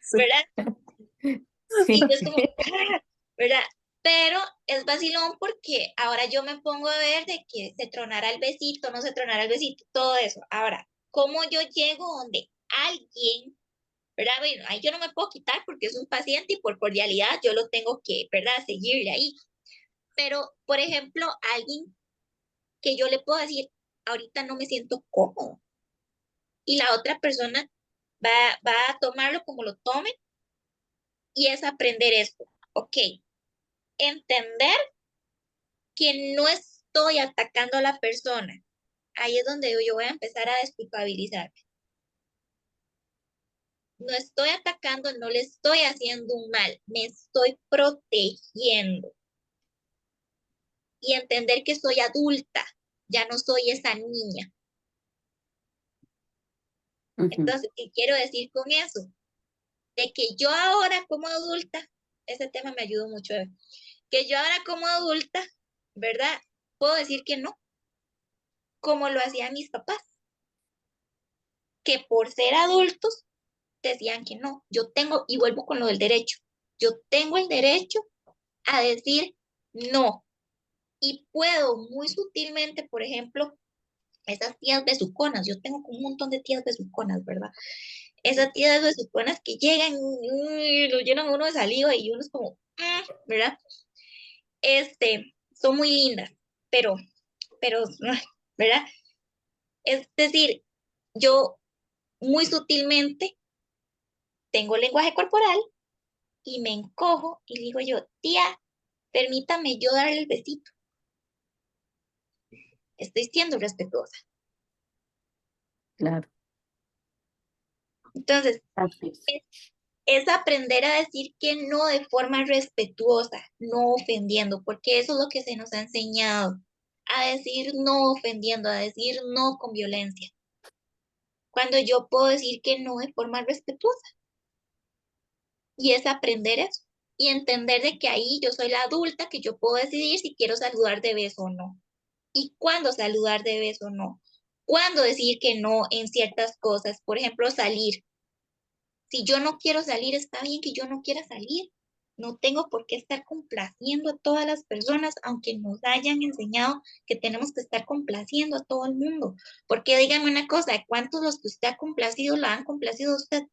Sí. ¿verdad? Y Sí, yo es como, ¡ah! ¿verdad? Pero es vacilón porque ahora yo me pongo a ver de que se tronará el besito, no se tronará el besito, todo eso. Ahora, ¿cómo yo llego donde alguien, ¿verdad? Bueno, ahí yo no me puedo quitar porque es un paciente y por cordialidad yo lo tengo que, ¿verdad? Seguirle ahí. Pero, por ejemplo, alguien que yo le puedo decir, ahorita no me siento cómodo y la otra persona va a tomarlo como lo tome y es aprender esto. Ok, entender que no estoy atacando a la persona. Ahí es donde yo voy a empezar a desculpabilizarme. No estoy atacando, no le estoy haciendo un mal, me estoy protegiendo. Y entender que soy adulta, ya no soy esa niña. ujú, Entonces, ¿qué quiero decir con eso? De que yo ahora como adulta, ese tema me ayudó mucho, que yo ahora como adulta, ¿verdad? Puedo decir que no, como lo hacían mis papás, que por ser adultos decían que no. Yo tengo, y vuelvo con lo del derecho, yo tengo el derecho a decir no. Y puedo muy sutilmente, por ejemplo, esas tías besuconas, yo tengo un montón de tías besuconas, ¿verdad? Esas tías besuconas que llegan y lo llenan a uno de saliva y uno es como, ¿verdad? Son muy lindas, pero, ¿verdad? Es decir, yo muy sutilmente tengo lenguaje corporal y me encojo y le digo yo, tía, permítame yo darle el besito. Estoy siendo respetuosa. claro. Entonces, Así es. es aprender a decir que no de forma respetuosa, no ofendiendo, porque eso es lo que se nos ha enseñado, a decir no ofendiendo, a decir no con violencia, cuando yo puedo decir que no de forma respetuosa. Y es aprender eso y entender de que ahí yo soy la adulta, que yo puedo decidir si quiero saludar de beso o no. Y cuándo saludar de beso o no. Cuándo decir que no en ciertas cosas. Por ejemplo, salir. Si yo no quiero salir, está bien que yo no quiera salir. No tengo por qué estar complaciendo a todas las personas, aunque nos hayan enseñado que tenemos que estar complaciendo a todo el mundo. Porque díganme una cosa, ¿cuántos los que usted ha complacido la han complacido a usted?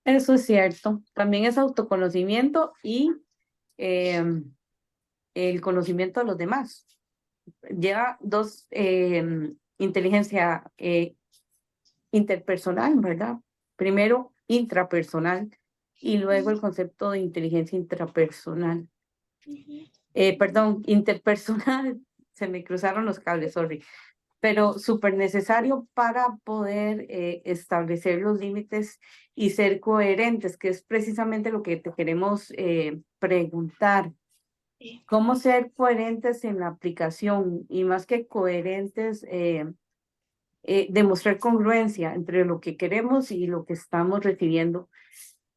Eso es cierto. También es autoconocimiento y el conocimiento de los demás. Lleva dos, inteligencia interpersonal, ¿verdad? Primero, intrapersonal y luego el concepto de inteligencia intrapersonal. Ujú. Perdón, interpersonal, se me cruzaron los cables, sorry, pero súper necesario para poder establecer los límites y ser coherentes, que es precisamente lo que te queremos preguntar. Sí. ¿Cómo ser coherentes en la aplicación? Y más que coherentes, demostrar congruencia entre lo que queremos y lo que estamos recibiendo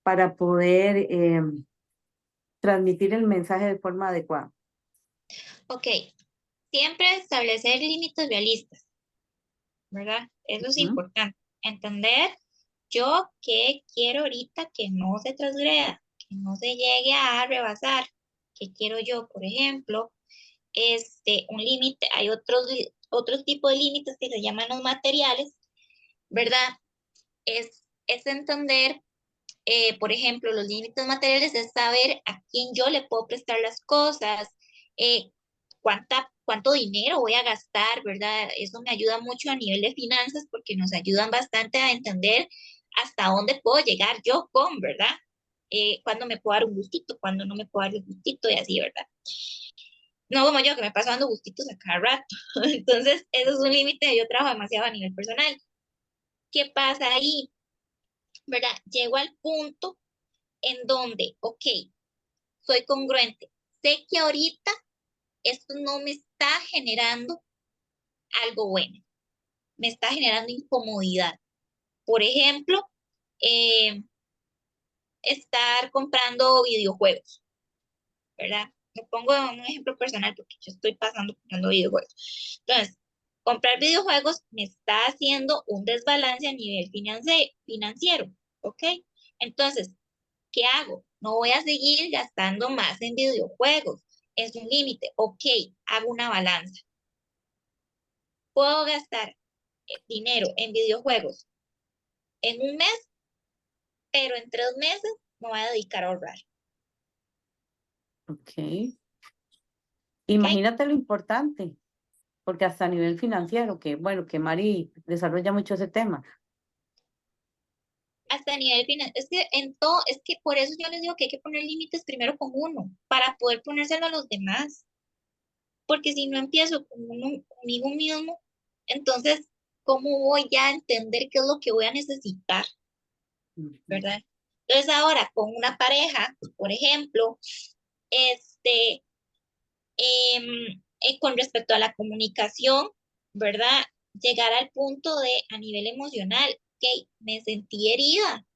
para poder transmitir el mensaje de forma adecuada. Ok, siempre establecer límites realistas, ¿verdad? Eso es Ujú. importante. Entender yo qué quiero ahorita que no se transgreda, que no se llegue a rebasar. ¿Qué quiero yo? Por ejemplo, un límite, hay otro tipo de límites que se llaman los materiales, ¿verdad? Es entender, por ejemplo, los límites materiales es saber a quién yo le puedo prestar las cosas, eh, cuánto dinero voy a gastar, ¿verdad? Eso me ayuda mucho a nivel de finanzas porque nos ayudan bastante a entender hasta dónde puedo llegar yo con, ¿verdad? Cuándo me puedo dar un gustito, cuándo no me puedo dar un gustito y así, ¿verdad? No como yo, que me paso dando gustitos a cada rato. Entonces, eso es un límite, yo trabajo demasiado a nivel personal. ¿Qué pasa ahí? ¿Verdad? Llego al punto en donde, ok, soy congruente. Sé que ahorita esto no me está generando algo bueno, me está generando incomodidad. Por ejemplo, eh, estar comprando videojuegos, ¿verdad? Me pongo un ejemplo personal porque yo estoy pasando comprando videojuegos. Entonces, comprar videojuegos me está haciendo un desbalance a nivel financiero, ¿ok? Entonces, ¿qué hago? No voy a seguir gastando más en videojuegos. Es un límite. Ok, hago una balanza. Puedo gastar dinero en videojuegos en un mes, pero en 3 meses me voy a dedicar a ahorrar. Ok. ¿Ok? Imagínate lo importante, porque hasta a nivel financiero, que bueno, que Mari desarrolla mucho ese tema. Hasta a nivel financiero. Es que en todo, es que por eso yo les digo que hay que poner límites primero con uno, para poder ponérselo a los demás. Porque si no empiezo conmigo mismo, entonces, ¿cómo voy ya a entender qué es lo que voy a necesitar? Ujú. ¿Verdad? Entonces ahora con una pareja, por ejemplo, este, con respecto a la comunicación, ¿verdad? Llegar al punto de a nivel emocional, ok, me sentí herida.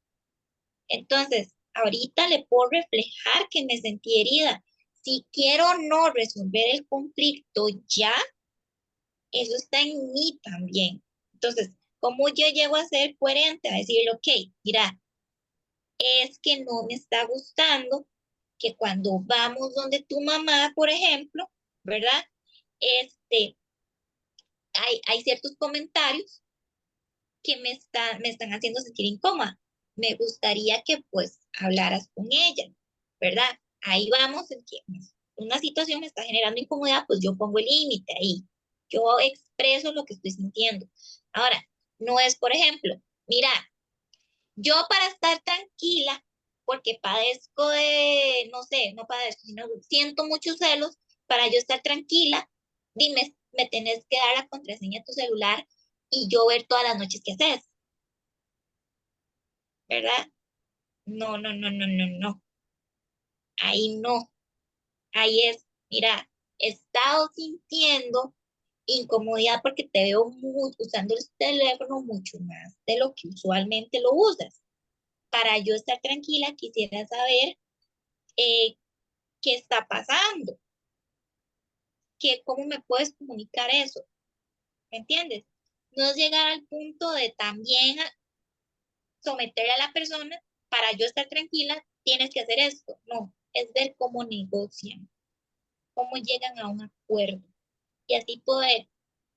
Entonces, ahorita le puedo reflejar que me sentí herida. Si quiero o no resolver el conflicto ya, eso está en mí también. Entonces, ¿cómo yo llego a ser coherente? A decir, ok, mira, es que no me está gustando que cuando vamos donde tu mamá, por ejemplo, ¿verdad? Este, hay ciertos comentarios que me están haciendo sentir incómoda. Me gustaría que pues hablaras con ella, ¿verdad? Ahí vamos, en que una situación me está generando incomodidad, pues yo pongo el límite ahí. Yo expreso lo que estoy sintiendo. Ahora, no es, por ejemplo, mira, yo para estar tranquila, porque padezco de, no sé, no padezco, sino siento muchos celos, para yo estar tranquila, dime, me tenés que dar la contraseña de tu celular y yo ver todas las noches que haces, ¿verdad? No, no, no, no, no, no. Ahí no. Ahí es, mira, he estado sintiendo incomodidad porque te veo usando el teléfono mucho más de lo que usualmente lo usas. para yo estar tranquila, quisiera saber eh, qué está pasando, cómo me puedes comunicar eso, ¿me entiendes? No es llegar al punto de también someter a la persona para yo estar tranquila, tienes que hacer esto. No, es ver cómo negocian, cómo llegan a un acuerdo y así poder,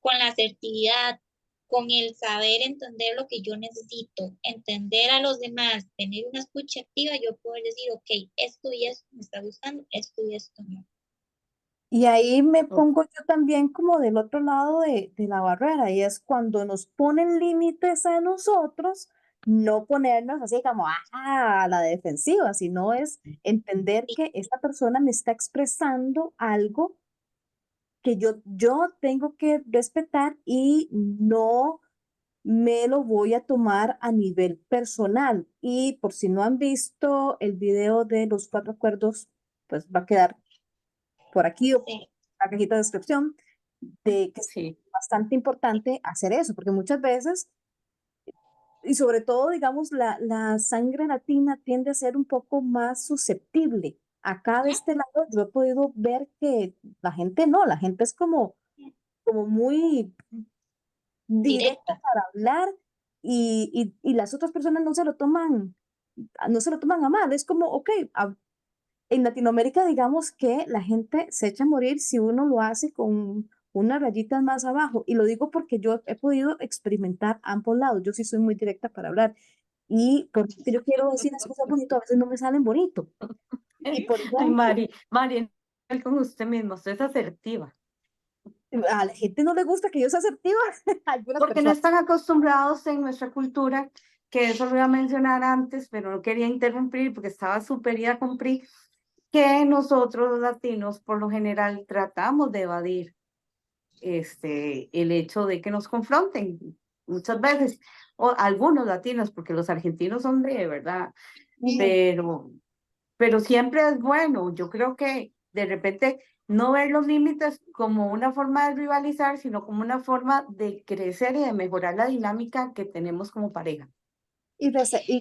con la asertividad, con el saber entender lo que yo necesito, entender a los demás, tener una escucha activa, yo poder decir, ok, esto y esto me está gustando, esto y esto no. Y ahí me Ok. pongo yo también como del otro lado de la barrera, y es cuando nos ponen límites a nosotros, no ponernos así como a la defensiva, sino es entender Sí, que esta persona me está expresando algo que yo tengo que respetar y no me lo voy a tomar a nivel personal. Y por si no han visto el video de los 4 acuerdos, pues va a quedar por aquí o en sí, la cajita de descripción, de que es Sí, bastante importante hacer eso, porque muchas veces, y sobre todo, digamos, la sangre latina tiende a ser un poco más susceptible. Acá de ujú, este lado yo he podido ver que la gente no, la gente es como muy directa directa. para hablar y las otras personas no se lo toman a mal. Es como, ok, en Latinoamérica, digamos que la gente se echa a morir si uno lo hace con unas rayitas más abajo. Y lo digo porque yo he podido experimentar ambos lados. Yo sí soy muy directa para hablar. Y porque yo quiero decir las cosas bonitas, a veces no me salen bonito. Y por ay, ejemplo, Mari, con usted mismo, usted es asertiva, a la gente no le gusta que yo sea asertiva, a algunas porque no personas. están acostumbrados en nuestra cultura, que eso lo iba a mencionar antes, pero no quería interrumpir porque estaba súper ida con PRI, que nosotros los latinos por lo general tratamos de evadir el hecho de que nos confronten muchas veces, o algunos latinos, porque los argentinos son de verdad, Ujú. pero siempre es bueno. Yo creo que de repente no ver los límites como una forma de rivalizar, sino como una forma de crecer y de mejorar la dinámica que tenemos como pareja Y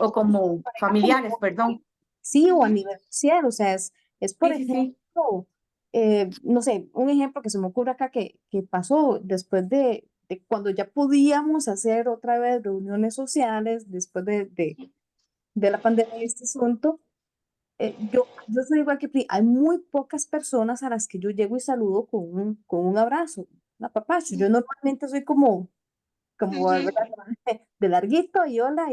o como pareja como familiares, perdón. sí, o a Ujú, nivel social, o sea, es por Sí, sí, sí. ejemplo, no sé, un ejemplo que se me ocurre acá que pasó después de cuando ya podíamos hacer otra vez reuniones sociales, después de la pandemia y este asunto, yo soy igual que Pri, hay muy pocas personas a las que yo llego y saludo con un abrazo, un apapacho. Yo normalmente soy como ujú, ¿verdad? De larguito y hola,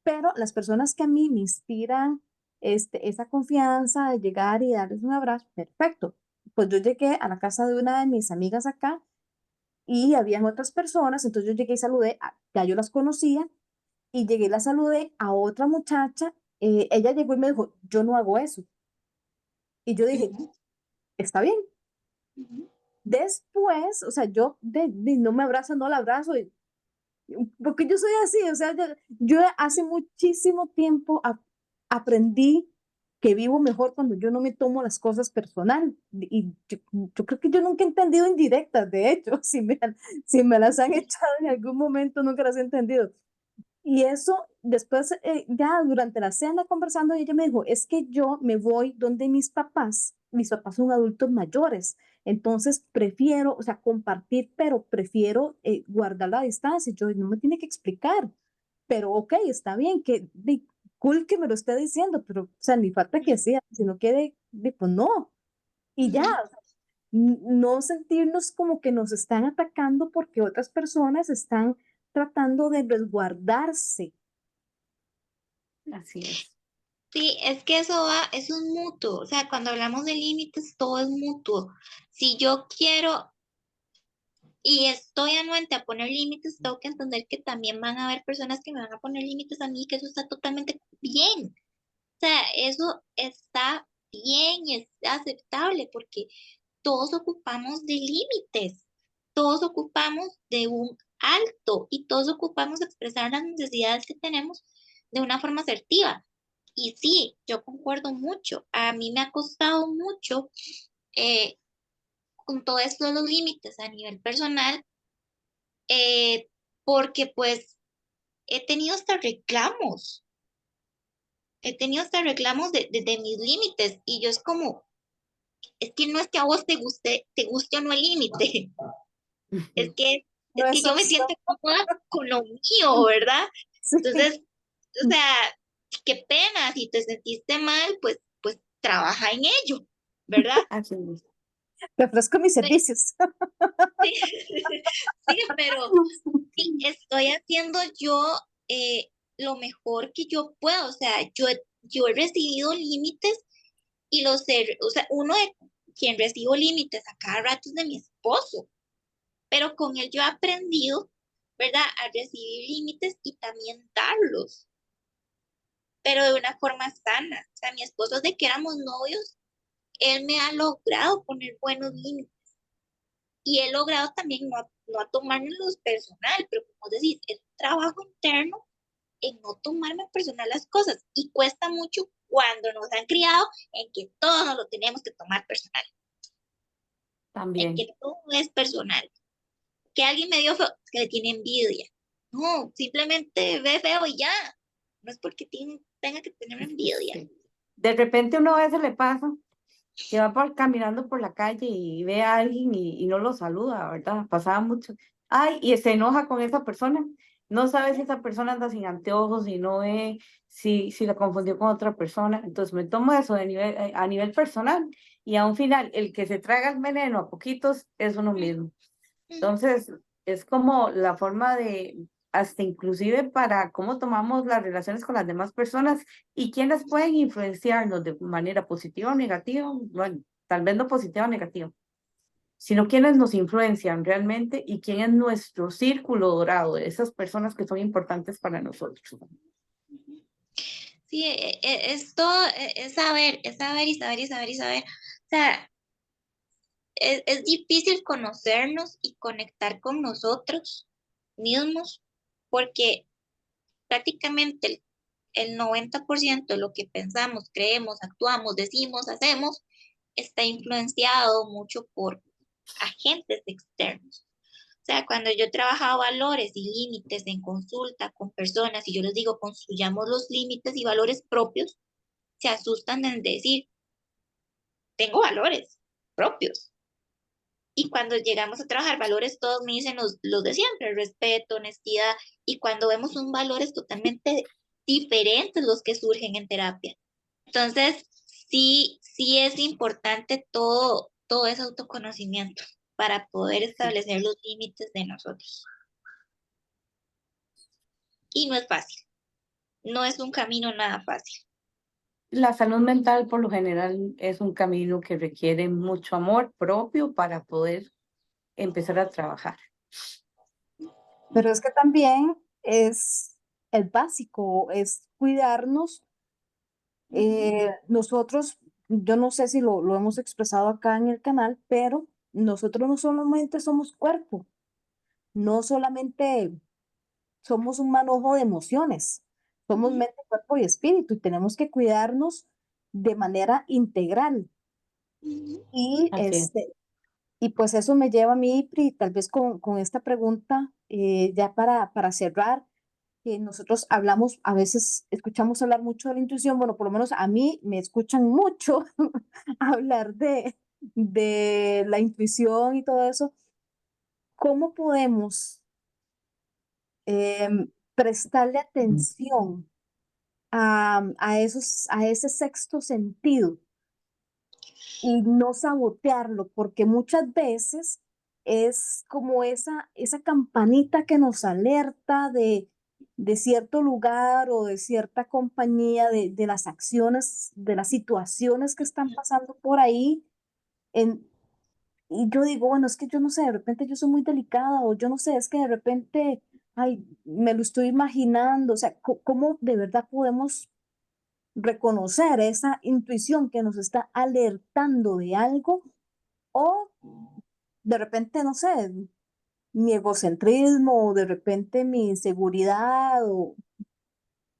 pero las personas que a mí me inspiran esa confianza de llegar y darles un abrazo, perfecto. Pues yo llegué a la casa de una de mis amigas acá y habían otras personas, entonces yo llegué y saludé, ya yo las conocía, y llegué y la saludé a otra muchacha, ella llegó y me dijo, yo no hago eso. Y yo dije, ujú, está bien. ujú. Después, o sea, yo no me abrazo, no la abrazo, porque yo soy así, o sea, yo hace muchísimo tiempo aprendí que vivo mejor cuando yo no me tomo las cosas personal. Y yo creo que yo nunca he entendido indirectas, de hecho, si me las han echado en algún momento, nunca las he entendido. Y eso, después, ya durante la cena conversando, ella me dijo, es que yo me voy donde mis papás son adultos mayores, entonces prefiero, o sea, compartir, pero prefiero guardar la distancia. Yo no me tiene que explicar, pero ok, está bien, cool que me lo esté diciendo, pero, o sea, ni falta que sea, si no quiere, pues no, y ya, Ujú. no sentirnos como que nos están atacando porque otras personas están tratando de resguardarse. Así es. Sí, es que eso es mutuo, o sea, cuando hablamos de límites, todo es mutuo. Si yo quiero y estoy anuente a poner límites, tengo que entender que también van a haber personas que me van a poner límites a mí, que eso está totalmente bien. O sea, eso está bien y es aceptable porque todos ocupamos de límites, todos ocupamos de un alto y todos ocupamos expresar las necesidades que tenemos de una forma asertiva. Y sí, yo concuerdo mucho. A mí me ha costado mucho eh, con todo esto de los límites a nivel personal, porque pues he tenido hasta reclamos. he tenido hasta reclamos de mis límites y yo es como, es que no es que a vos te guste o no el límite, es que, No es que es yo me opción. siento cómoda con lo mío, ¿verdad? Sí. Entonces, o sea, qué pena, si te sentiste mal, pues trabaja en ello, ¿verdad? Así es. Te ofrezco mis Pe- servicios. Sí, sí, pero sí, estoy haciendo yo lo mejor que yo puedo, o sea, yo he recibido límites y o sea, uno de quien recibo límites a cada rato es de mi esposo, pero con él yo he aprendido, ¿verdad?, a recibir límites y también darlos, pero de una forma sana. O sea, mi esposo, desde que éramos novios, él me ha logrado poner buenos límites y he logrado también no a tomármelos personal, pero como decís, es un trabajo interno en no tomarme personal las cosas y cuesta mucho cuando nos han criado en que todo nos lo tenemos que tomar personal, en También. que todo es personal. Que alguien me dio feo, es que le tiene envidia. No, simplemente ve feo y ya. No es porque tenga que tener envidia. Sí. De repente uno a veces le pasa que va caminando por la calle y ve a alguien y no lo saluda, ¿verdad? Pasaba mucho. Ay, y se enoja con esa persona. No sabe si esa persona anda sin anteojos, si no ve, si la confundió con otra persona. Entonces me tomo eso a nivel personal y a un final, el que se traga el veneno a poquitos es uno mismo. Entonces, es como la forma de, hasta inclusive para cómo tomamos las relaciones con las demás personas y quiénes pueden influenciarnos de manera positiva o negativa, bueno, tal vez no positiva o negativa, sino quiénes nos influencian realmente y quién es nuestro círculo dorado, de esas personas que son importantes para nosotros. Sí, es todo, es saber y saber y saber y saber. O sea, es difícil conocernos y conectar con nosotros mismos porque prácticamente el 90% de lo que pensamos, creemos, actuamos, decimos, hacemos, está influenciado mucho por agentes externos. O sea, cuando yo he trabajado valores y límites en consulta con personas y yo les digo, construyamos los límites y valores propios, se asustan en decir, tengo valores propios. Y cuando llegamos a trabajar valores, todos me dicen los de siempre, respeto, honestidad. Y cuando vemos un valores totalmente diferentes los que surgen en terapia. Entonces, sí es importante todo ese autoconocimiento para poder establecer los límites de nosotros. Y no es fácil, no es un camino nada fácil. La salud mental por lo general es un camino que requiere mucho amor propio para poder empezar a trabajar. Pero es que también es el básico, es cuidarnos. Nosotros, yo no sé si lo hemos expresado acá en el canal, pero nosotros no solamente somos cuerpo, no solamente somos un manojo de emociones, somos Ujú, mente, cuerpo y espíritu y tenemos que cuidarnos de manera integral. ujú. Y, Así es. y pues eso me lleva a mí, Pri, tal vez con esta pregunta, ya para cerrar, que nosotros hablamos, a veces escuchamos hablar mucho de la intuición, bueno, por lo menos a mí me escuchan mucho hablar de la intuición y todo eso. ¿Cómo podemos prestarle atención a ese sexto sentido y no sabotearlo? Porque muchas veces es como esa campanita que nos alerta de cierto lugar o de cierta compañía, de las acciones, de las situaciones que están pasando por ahí. En, y yo digo, bueno, es que yo no sé, de repente yo soy muy delicada o yo no sé, es que de repente, ay, me lo estoy imaginando. O sea, ¿cómo de verdad podemos reconocer esa intuición que nos está alertando de algo o de repente, no sé, mi egocentrismo o de repente mi inseguridad o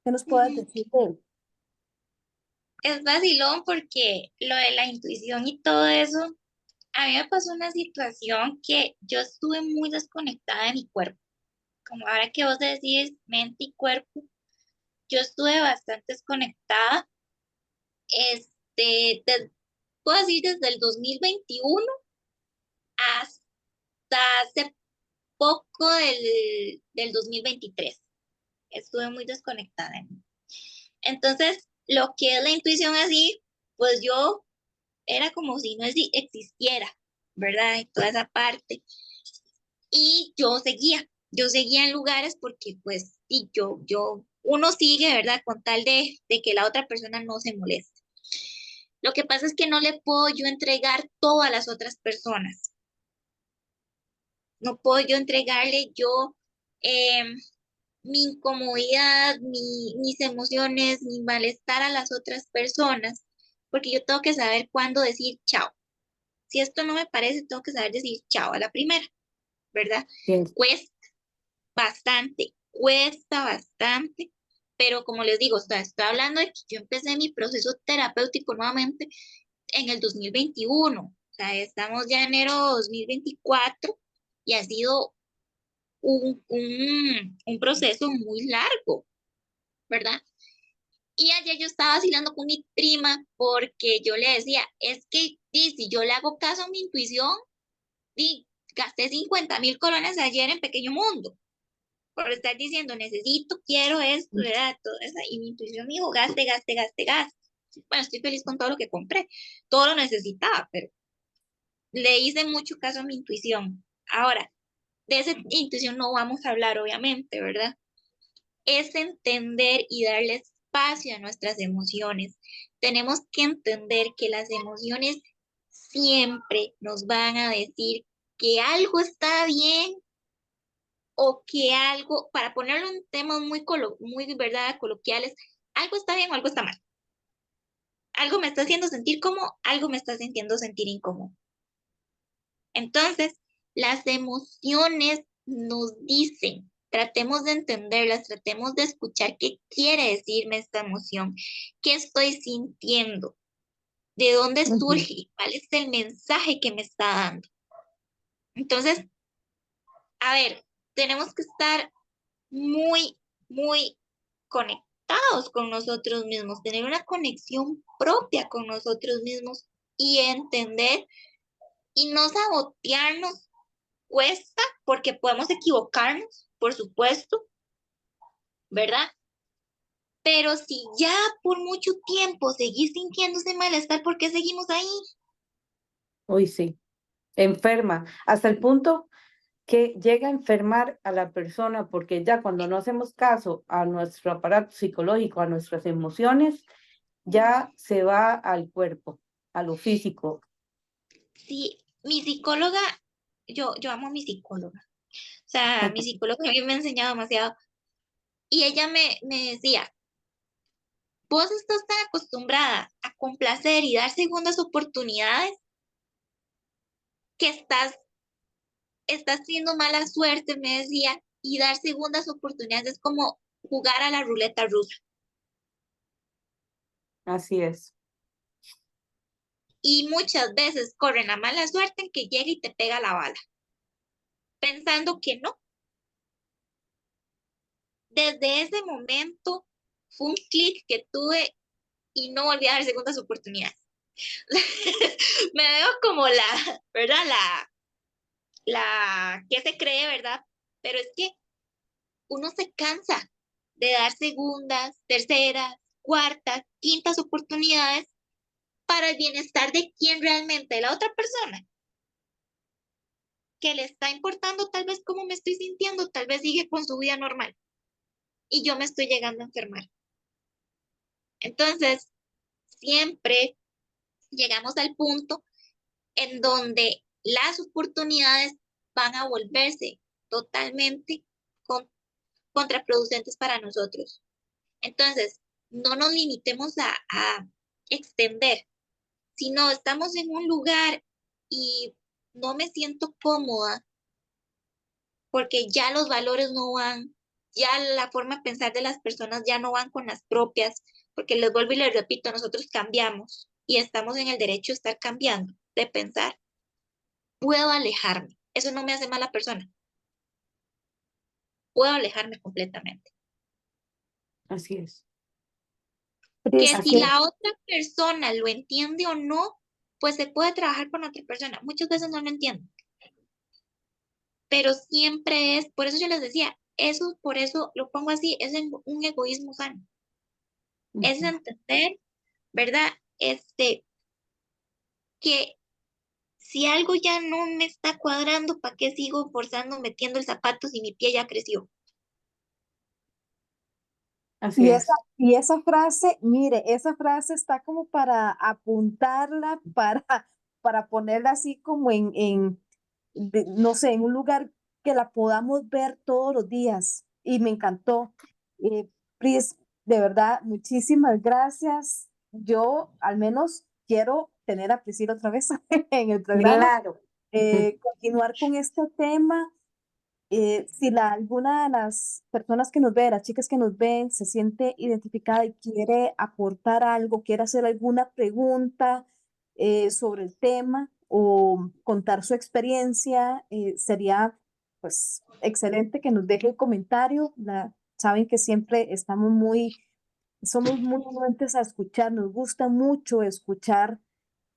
qué nos puedas Ujú. decir de él? Es vacilón porque lo de la intuición y todo eso, a mí me pasó una situación que yo estuve muy desconectada de mi cuerpo. Como ahora que vos decís mente y cuerpo, yo estuve bastante desconectada, puedo decir desde el 2021 hasta hace poco del 2023. Estuve muy desconectada. Entonces, lo que es la intuición así, pues yo era como si no existiera, ¿verdad? Y toda esa parte. Y yo seguía en lugares porque pues sí, uno sigue, ¿verdad? Con tal de que la otra persona no se moleste. Lo que pasa es que no le puedo yo entregar todo a las otras personas. No puedo yo entregarle em, mi incomodidad, mis emociones, mi malestar a las otras personas, porque yo tengo que saber cuándo decir chao. Si esto no me parece, tengo que saber decir chao a la primera, ¿verdad? Bien. Cuesta bastante, pero como les digo, estoy hablando de que yo empecé mi proceso terapéutico nuevamente en el 2021, o sea, estamos ya en enero 2024 y ha sido un proceso muy largo, ¿verdad? Y ayer yo estaba vacilando con mi prima porque yo le decía, es que si yo le hago caso a mi intuición, gasté 50.000 colones ayer en Pequeño Mundo por estar diciendo, necesito, quiero esto, ¿verdad? Todo eso. Y mi intuición me dijo, gaste, gaste, gaste, gaste. Bueno, estoy feliz con todo lo que compré. Todo lo necesitaba, pero le hice mucho caso a mi intuición. Ahora, de esa intuición no vamos a hablar, obviamente, ¿verdad? Es entender y darle espacio a nuestras emociones. Tenemos que entender que las emociones siempre nos van a decir que algo está bien o que algo, para ponerlo en temas muy ¿verdad? Coloquiales, algo está bien o algo está mal. Algo me está haciendo sentir como, algo me está sintiendo sentir incómodo. Entonces, las emociones nos dicen, tratemos de entenderlas, tratemos de escuchar qué quiere decirme esta emoción, qué estoy sintiendo, de dónde Ujú. surge, cuál es el mensaje que me está dando. Entonces, a ver, tenemos que estar muy, muy conectados con nosotros mismos, tener una conexión propia con nosotros mismos y entender y no sabotearnos. Cuesta porque podemos equivocarnos, por supuesto, ¿verdad? Pero si ya por mucho tiempo seguís sintiéndose malestar, ¿por qué seguimos ahí? Uy, sí, enferma, hasta el punto que llega a enfermar a la persona, porque ya cuando no hacemos caso a nuestro aparato psicológico, a nuestras emociones, ya se va al cuerpo, a lo físico. Sí, mi psicóloga, yo amo a mi psicóloga. O sea, mi psicóloga a mí me ha enseñado demasiado. Y ella me decía, vos estás tan acostumbrada a complacer y dar segundas oportunidades que estás teniendo mala suerte, me decía, y dar segundas oportunidades es como jugar a la ruleta rusa. Así es. Y muchas veces corren la mala suerte en que llega y te pega la bala, pensando que no. Desde ese momento fue un clic que tuve y no volví a dar segundas oportunidades. Me veo como ¿verdad? Que se cree, ¿verdad? Pero es que uno se cansa de dar segundas, terceras, cuartas, quintas oportunidades para el bienestar de quien realmente, la otra persona, que le está importando tal vez cómo me estoy sintiendo, tal vez sigue con su vida normal y yo me estoy llegando a enfermar. Entonces, siempre llegamos al punto en donde las oportunidades van a volverse totalmente contraproducentes para nosotros. Entonces, no nos limitemos a extender, sino estamos en un lugar y no me siento cómoda porque ya los valores no van, ya la forma de pensar de las personas ya no van con las propias, porque les vuelvo y les repito, nosotros cambiamos y estamos en el derecho de estar cambiando, de pensar, puedo alejarme, eso no me hace mala persona, puedo alejarme completamente. Así es. Que Pris, si la otra persona lo entiende o no, pues se puede trabajar con otra persona. Muchas veces no lo entiendo, pero siempre es, por eso yo les decía, eso, por eso lo pongo así, es un egoísmo sano. Es Ujú. entender, ¿verdad? Que si algo ya no me está cuadrando, ¿para qué sigo forzando metiendo el zapato si mi pie ya creció? Así es. y esa frase, mire, esa frase está como para apuntarla, para ponerla así como no sé, en un lugar que la podamos ver todos los días. Y me encantó. Pris, de verdad, muchísimas gracias. Yo al menos quiero tener a Priscila otra vez en el programa, Claro. continuar con este tema. Si alguna de las personas que nos ven, las chicas que nos ven, se siente identificada y quiere aportar algo, quiere hacer alguna pregunta sobre el tema o contar su experiencia, sería pues excelente que nos deje el comentario. Saben que siempre somos muy anuentes a escuchar, nos gusta mucho escuchar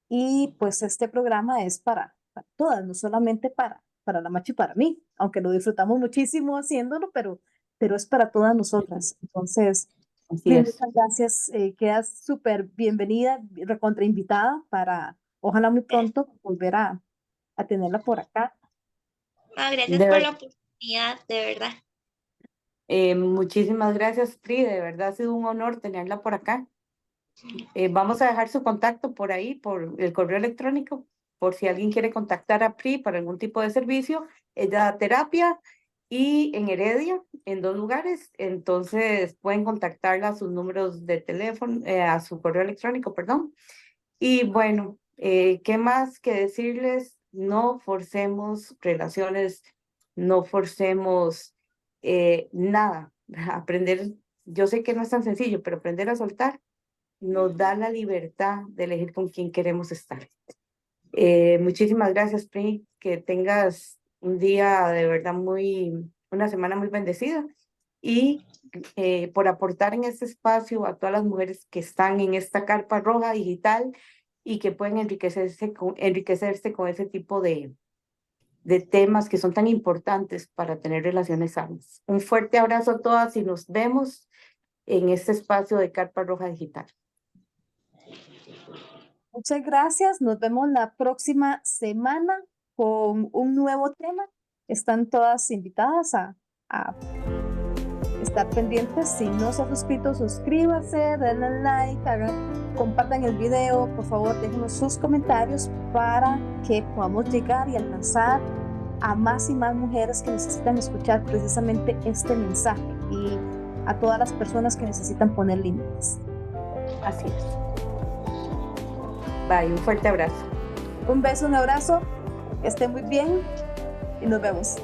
y pues este programa es para todas, no solamente para la Machi y para mí, aunque lo disfrutamos muchísimo haciéndolo, pero es para todas nosotras. Entonces, Así Pris, es. muchas gracias. Quedas súper bienvenida, recontra invitada para, ojalá muy pronto, volver a tenerla por acá. No, gracias De por la ver- oportunidad, de verdad. Muchísimas gracias, Pri. De verdad ha sido un honor tenerla por acá. Vamos a dejar su contacto por ahí, por el correo electrónico, por si alguien quiere contactar a Pri para algún tipo de servicio. Ella da terapia y en Heredia, en 2 lugares. Entonces pueden contactarla a sus números de teléfono, a su correo electrónico, perdón. Y bueno, ¿qué más que decirles? No forcemos relaciones, no forcemos nada. Aprender, yo sé que no es tan sencillo, pero aprender a soltar nos da la libertad de elegir con quién queremos estar. Muchísimas gracias, Pri, que tengas un día de verdad una semana muy bendecida y por aportar en este espacio a todas las mujeres que están en esta carpa roja digital y que pueden enriquecerse con ese tipo de temas que son tan importantes para tener relaciones sanas. Un fuerte abrazo a todas y nos vemos en este espacio de carpa roja digital. Muchas gracias. Nos vemos la próxima semana con un nuevo tema. Están todas invitadas a estar pendientes. Si no se ha suscrito, suscríbase, denle like, compartan el video, por favor, déjenos sus comentarios para que podamos llegar y alcanzar a más y más mujeres que necesitan escuchar precisamente este mensaje y a todas las personas que necesitan poner límites. Así es. Bye, un fuerte abrazo. Un beso, un abrazo, que estén muy bien y nos vemos.